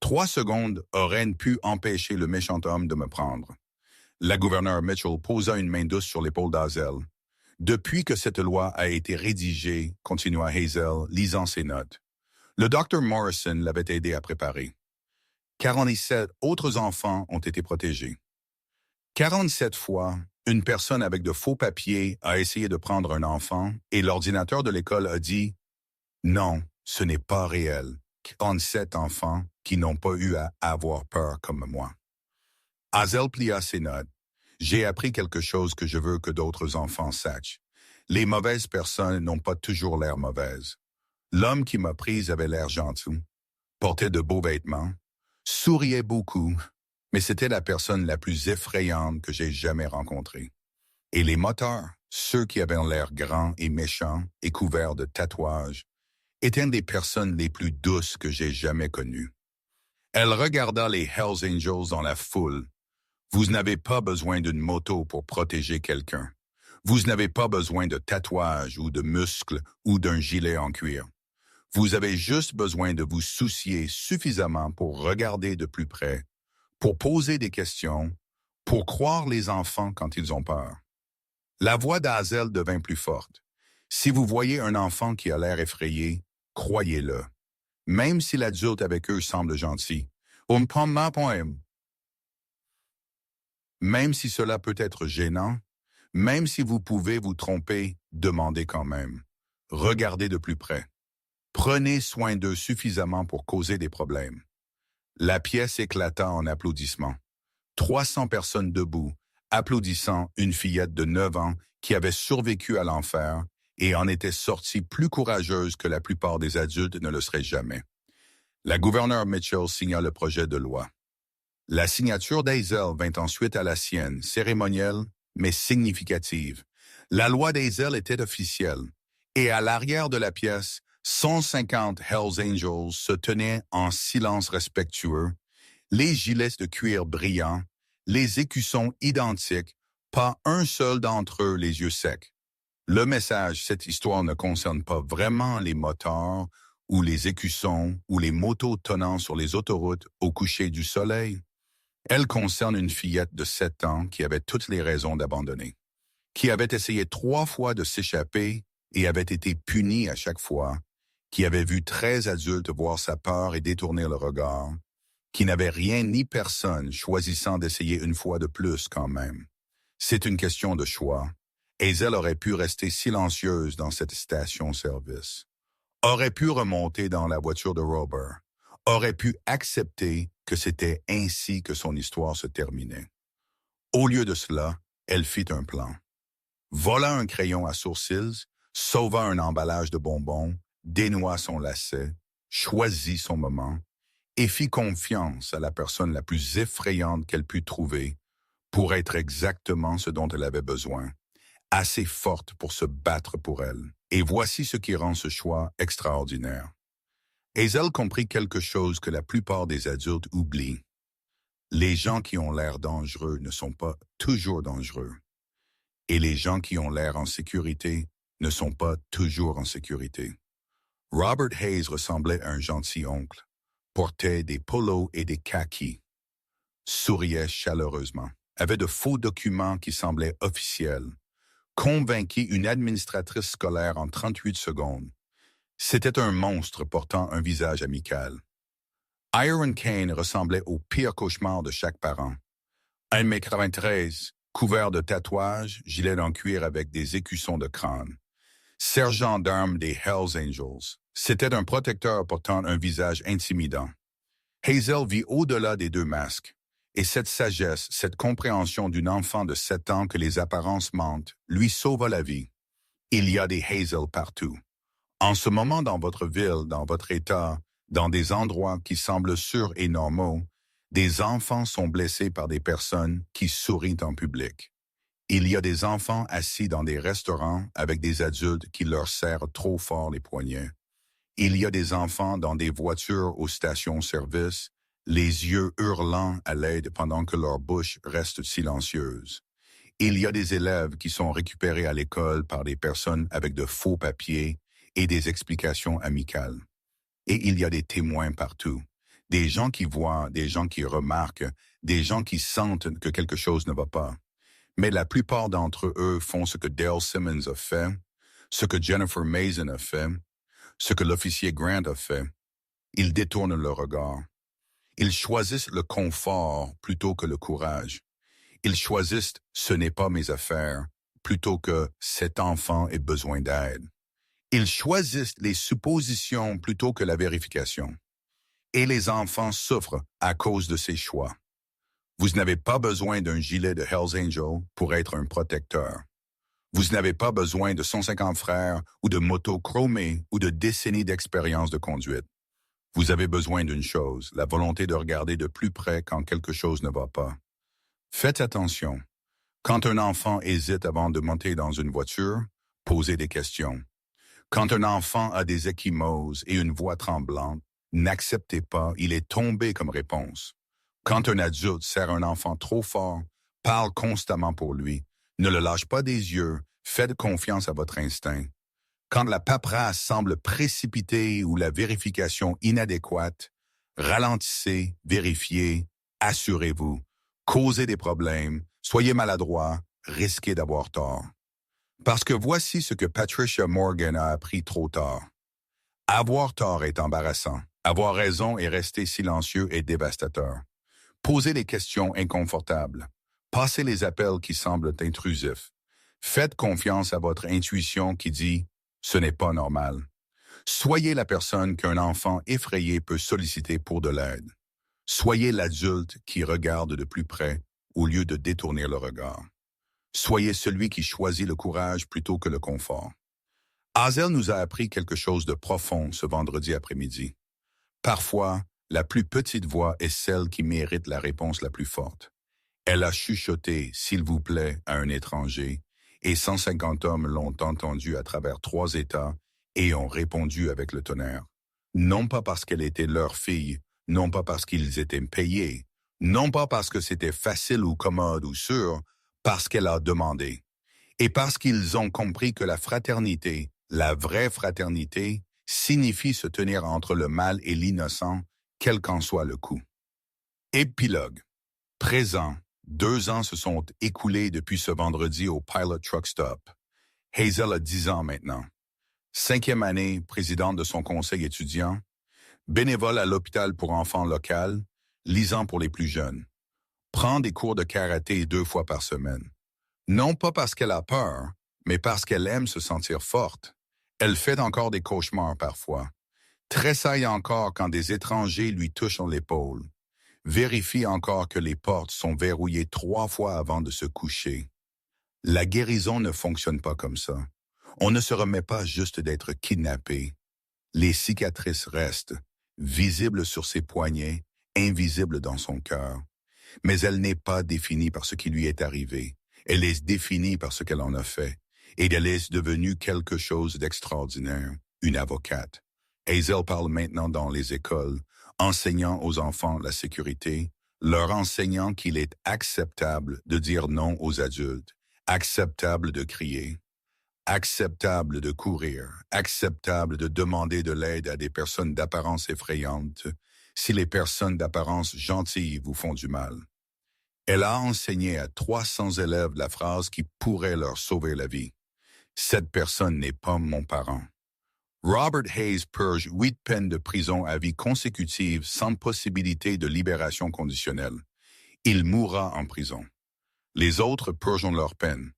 3 secondes auraient pu empêcher le méchant homme de me prendre. La gouverneure Mitchell posa une main douce sur l'épaule d'Hazel. Depuis que cette loi a été rédigée, continua Hazel, lisant ses notes, le Dr. Morrison l'avait aidé à préparer. 47 autres enfants ont été protégés. 47 fois, une personne avec de faux papiers a essayé de prendre un enfant et l'ordinateur de l'école a dit « Non, Ce n'est pas réel. 47 enfants qui n'ont pas eu à avoir peur comme moi. Hazel plia ses notes. J'ai appris quelque chose que je veux que d'autres enfants sachent. Les mauvaises personnes n'ont pas toujours l'air mauvaises. L'homme qui m'a prise avait l'air gentil, portait de beaux vêtements, souriait beaucoup, mais c'était la personne la plus effrayante que j'ai jamais rencontrée. Et les moteurs, ceux qui avaient l'air grands et méchants et couverts de tatouages, étaient des personnes les plus douces que j'ai jamais connues. Elle regarda les Hells Angels dans la foule. Vous n'avez pas besoin d'une moto pour protéger quelqu'un. Vous n'avez pas besoin de tatouages ou de muscles ou d'un gilet en cuir. Vous avez juste besoin de vous soucier suffisamment pour regarder de plus près, pour poser des questions, pour croire les enfants quand ils ont peur. La voix d'Hazel devint plus forte. Si vous voyez un enfant qui a l'air effrayé, croyez-le. Même si l'adulte avec eux semble gentil. Même si cela peut être gênant, même si vous pouvez vous tromper, demandez quand même. Regardez de plus près. Prenez soin d'eux suffisamment pour causer des problèmes. La pièce éclata en applaudissements. 300 personnes debout, applaudissant une fillette de 9 ans qui avait survécu à l'enfer et en était sortie plus courageuse que la plupart des adultes ne le seraient jamais. La gouverneure Mitchell signa le projet de loi. La signature d'Hazel vint ensuite à la sienne, cérémonielle, mais significative. La loi d'Hazel était officielle, et à l'arrière de la pièce, 150 Hells Angels se tenaient en silence respectueux, les gilets de cuir brillants, les écussons identiques, pas un seul d'entre eux les yeux secs. Le message, cette histoire ne concerne pas vraiment les moteurs ou les écussons ou les motos tonnant sur les autoroutes au coucher du soleil. Elle concerne une fillette de 7 ans qui avait toutes les raisons d'abandonner, qui avait essayé 3 fois de s'échapper et avait été punie à chaque fois, qui avait vu 13 adultes voir sa peur et détourner le regard, qui n'avait rien ni personne choisissant d'essayer une fois de plus quand même. C'est une question de choix. Hazel aurait pu rester silencieuse dans cette station-service, aurait pu remonter dans la voiture de Robert, aurait pu accepter que c'était ainsi que son histoire se terminait. Au lieu de cela, elle fit un plan. Vola un crayon à sourcils, sauva un emballage de bonbons, dénoua son lacet, choisit son moment et fit confiance à la personne la plus effrayante qu'elle put trouver pour être exactement ce dont elle avait besoin, assez forte pour se battre pour elle. Et voici ce qui rend ce choix extraordinaire. Hazel comprit quelque chose que la plupart des adultes oublient. Les gens qui ont l'air dangereux ne sont pas toujours dangereux. Et les gens qui ont l'air en sécurité ne sont pas toujours en sécurité. Robert Hayes ressemblait à un gentil oncle, portait des polos et des khakis, souriait chaleureusement, avait de faux documents qui semblaient officiels, convainquit une administratrice scolaire en 38 secondes. C'était un monstre portant un visage amical. Iron Kane ressemblait au pire cauchemar de chaque parent. 1m93, couvert de tatouages, gilet en cuir avec des écussons de crâne. Sergent d'armes des Hells Angels. C'était un protecteur portant un visage intimidant. Hazel vit au-delà des 2 masques, et cette sagesse, cette compréhension d'une enfant de 7 ans que les apparences mentent, lui sauva la vie. Il y a des Hazel partout. En ce moment dans votre ville, dans votre État, dans des endroits qui semblent sûrs et normaux, des enfants sont blessés par des personnes qui sourient en public. Il y a des enfants assis dans des restaurants avec des adultes qui leur serrent trop fort les poignets. Il y a des enfants dans des voitures aux stations-service, les yeux hurlant à l'aide pendant que leur bouche reste silencieuse. Il y a des élèves qui sont récupérés à l'école par des personnes avec de faux papiers et des explications amicales. Et il y a des témoins partout, des gens qui voient, des gens qui remarquent, des gens qui sentent que quelque chose ne va pas. Mais la plupart d'entre eux font ce que Dale Simmons a fait, ce que Jennifer Mason a fait, ce que l'officier Grant a fait. Ils détournent le regard. Ils choisissent le confort plutôt que le courage. Ils choisissent « ce n'est pas mes affaires » plutôt que « cet enfant a besoin d'aide ». Ils choisissent les suppositions plutôt que la vérification. Et les enfants souffrent à cause de ces choix. Vous n'avez pas besoin d'un gilet de Hells Angel pour être un protecteur. Vous n'avez pas besoin de 150 frères ou de motos chromées ou de décennies d'expérience de conduite. Vous avez besoin d'une chose, la volonté de regarder de plus près quand quelque chose ne va pas. Faites attention. Quand un enfant hésite avant de monter dans une voiture, posez des questions. Quand un enfant a des ecchymoses et une voix tremblante, n'acceptez pas, il est tombé comme réponse. Quand un adulte serre un enfant trop fort, parle constamment pour lui, ne le lâche pas des yeux, faites confiance à votre instinct. Quand la paperasse semble précipitée ou la vérification inadéquate, ralentissez, vérifiez, assurez-vous, causez des problèmes, soyez maladroit, risquez d'avoir tort. Parce que voici ce que Patricia Morgan a appris trop tard. Avoir tort est embarrassant. Avoir raison et rester silencieux est dévastateur. Posez les questions inconfortables. Passez les appels qui semblent intrusifs. Faites confiance à votre intuition qui dit « ce n'est pas normal ». Soyez la personne qu'un enfant effrayé peut solliciter pour de l'aide. Soyez l'adulte qui regarde de plus près au lieu de détourner le regard. Soyez celui qui choisit le courage plutôt que le confort. Hazel nous a appris quelque chose de profond ce vendredi après-midi. Parfois, la plus petite voix est celle qui mérite la réponse la plus forte. Elle a chuchoté « s'il vous plaît » à un étranger, et 150 hommes l'ont entendu à travers 3 États et ont répondu avec le tonnerre. Non pas parce qu'elle était leur fille, non pas parce qu'ils étaient payés, non pas parce que c'était facile ou commode ou sûr, parce qu'elle a demandé. Et parce qu'ils ont compris que la fraternité, la vraie fraternité, signifie se tenir entre le mal et l'innocent, quel qu'en soit le coût. Épilogue. Présent. 2 ans se sont écoulés depuis ce vendredi au Pilot Truck Stop. Hazel a 10 ans maintenant. 5e année, présidente de son conseil étudiant, bénévole à l'hôpital pour enfants local, lisant pour les plus jeunes. Prend des cours de karaté 2 fois par semaine. Non pas parce qu'elle a peur, mais parce qu'elle aime se sentir forte. Elle fait encore des cauchemars parfois. Tressaille encore quand des étrangers lui touchent l'épaule. Vérifie encore que les portes sont verrouillées 3 fois avant de se coucher. La guérison ne fonctionne pas comme ça. On ne se remet pas juste d'être kidnappé. Les cicatrices restent, visibles sur ses poignets, invisibles dans son cœur. Mais elle n'est pas définie par ce qui lui est arrivé. Elle est définie par ce qu'elle en a fait. Et elle est devenue quelque chose d'extraordinaire, une avocate. Hazel parle maintenant dans les écoles, enseignant aux enfants la sécurité, leur enseignant qu'il est acceptable de dire non aux adultes, acceptable de crier, acceptable de courir, acceptable de demander de l'aide à des personnes d'apparence effrayante si les personnes d'apparence gentille vous font du mal. Elle a enseigné à 300 élèves la phrase qui pourrait leur sauver la vie. Cette personne n'est pas mon parent. Robert Hayes purge 8 peines de prison à vie consécutive sans possibilité de libération conditionnelle. Il mourra en prison. Les autres purgeront leur peine.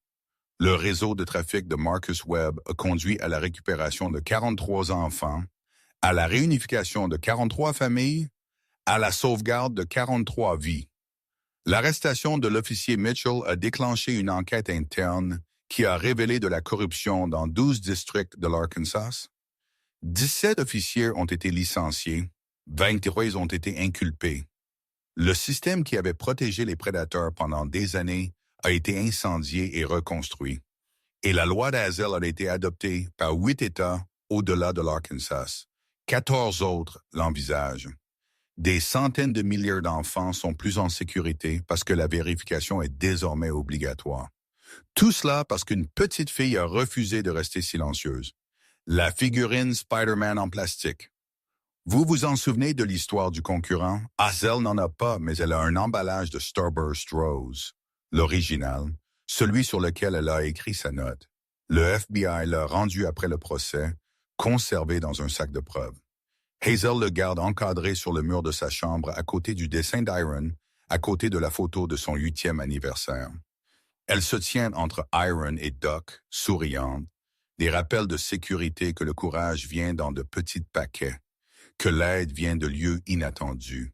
Le réseau de trafic de Marcus Webb a conduit à la récupération de 43 enfants, à la réunification de 43 familles, à la sauvegarde de 43 vies. L'arrestation de l'officier Mitchell a déclenché une enquête interne qui a révélé de la corruption dans 12 districts de l'Arkansas. 17 officiers ont été licenciés, 23 ont été inculpés. Le système qui avait protégé les prédateurs pendant des années a été incendié et reconstruit. Et la loi d'Hazel a été adoptée par 8 États au-delà de l'Arkansas. 14 autres l'envisagent. Des centaines de milliers d'enfants sont plus en sécurité parce que la vérification est désormais obligatoire. Tout cela parce qu'une petite fille a refusé de rester silencieuse. La figurine Spider-Man en plastique. Vous vous en souvenez de l'histoire du concurrent? Hazel n'en a pas, mais elle a un emballage de Starburst Rose. L'original, celui sur lequel elle a écrit sa note. Le FBI l'a rendu après le procès, conservé dans un sac de preuves. Hazel le garde encadré sur le mur de sa chambre à côté du dessin d'Iron, à côté de la photo de son 8e anniversaire. Elle se tient entre Iron et Doc, souriante. Des rappels de sécurité que le courage vient dans de petits paquets, que l'aide vient de lieux inattendus,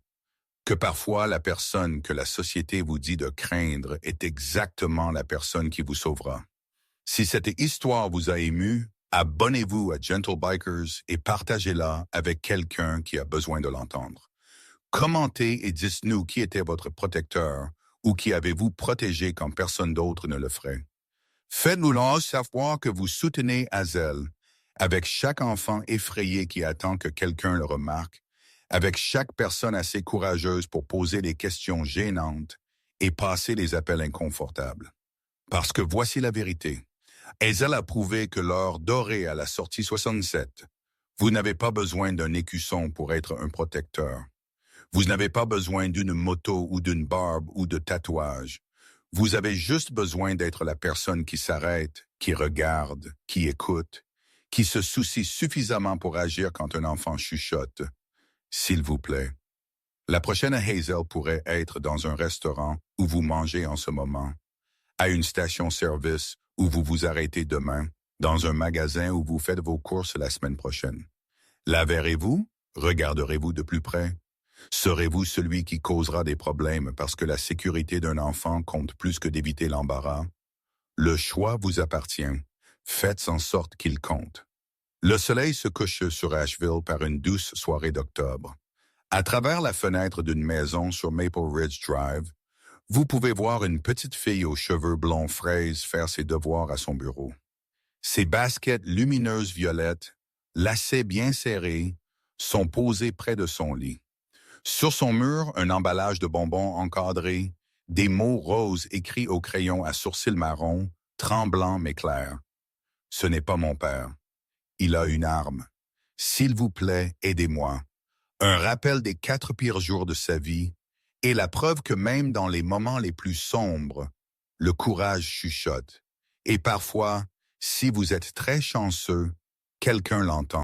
que parfois la personne que la société vous dit de craindre est exactement la personne qui vous sauvera. Si cette histoire vous a ému, abonnez-vous à Gentle Bikers et partagez-la avec quelqu'un qui a besoin de l'entendre. Commentez et dites-nous qui était votre protecteur ou qui avez-vous protégé quand personne d'autre ne le ferait. Faites-nous savoir que vous soutenez Hazel, avec chaque enfant effrayé qui attend que quelqu'un le remarque, avec chaque personne assez courageuse pour poser les questions gênantes et passer les appels inconfortables. Parce que voici la vérité. Hazel a prouvé que l'heure dorée à la sortie 67, vous n'avez pas besoin d'un écusson pour être un protecteur. Vous n'avez pas besoin d'une moto ou d'une barbe ou de tatouage. Vous avez juste besoin d'être la personne qui s'arrête, qui regarde, qui écoute, qui se soucie suffisamment pour agir quand un enfant chuchote. S'il vous plaît. La prochaine Hazel pourrait être dans un restaurant où vous mangez en ce moment, à une station-service où vous vous arrêtez demain, dans un magasin où vous faites vos courses la semaine prochaine. La verrez-vous? Regarderez-vous de plus près? Serez-vous celui qui causera des problèmes parce que la sécurité d'un enfant compte plus que d'éviter l'embarras? Le choix vous appartient. Faites en sorte qu'il compte. Le soleil se couche sur Asheville par une douce soirée d'octobre. À travers la fenêtre d'une maison sur Maple Ridge Drive, vous pouvez voir une petite fille aux cheveux blonds fraises faire ses devoirs à son bureau. Ses baskets lumineuses violettes, lacets bien serrés, sont posées près de son lit. Sur son mur, un emballage de bonbons encadré, des mots roses écrits au crayon à sourcils marron, tremblants mais clairs. Ce n'est pas mon père. Il a une arme. S'il vous plaît, aidez-moi. Un rappel des 4 pires jours de sa vie et la preuve que même dans les moments les plus sombres, le courage chuchote. Et parfois, si vous êtes très chanceux, quelqu'un l'entend.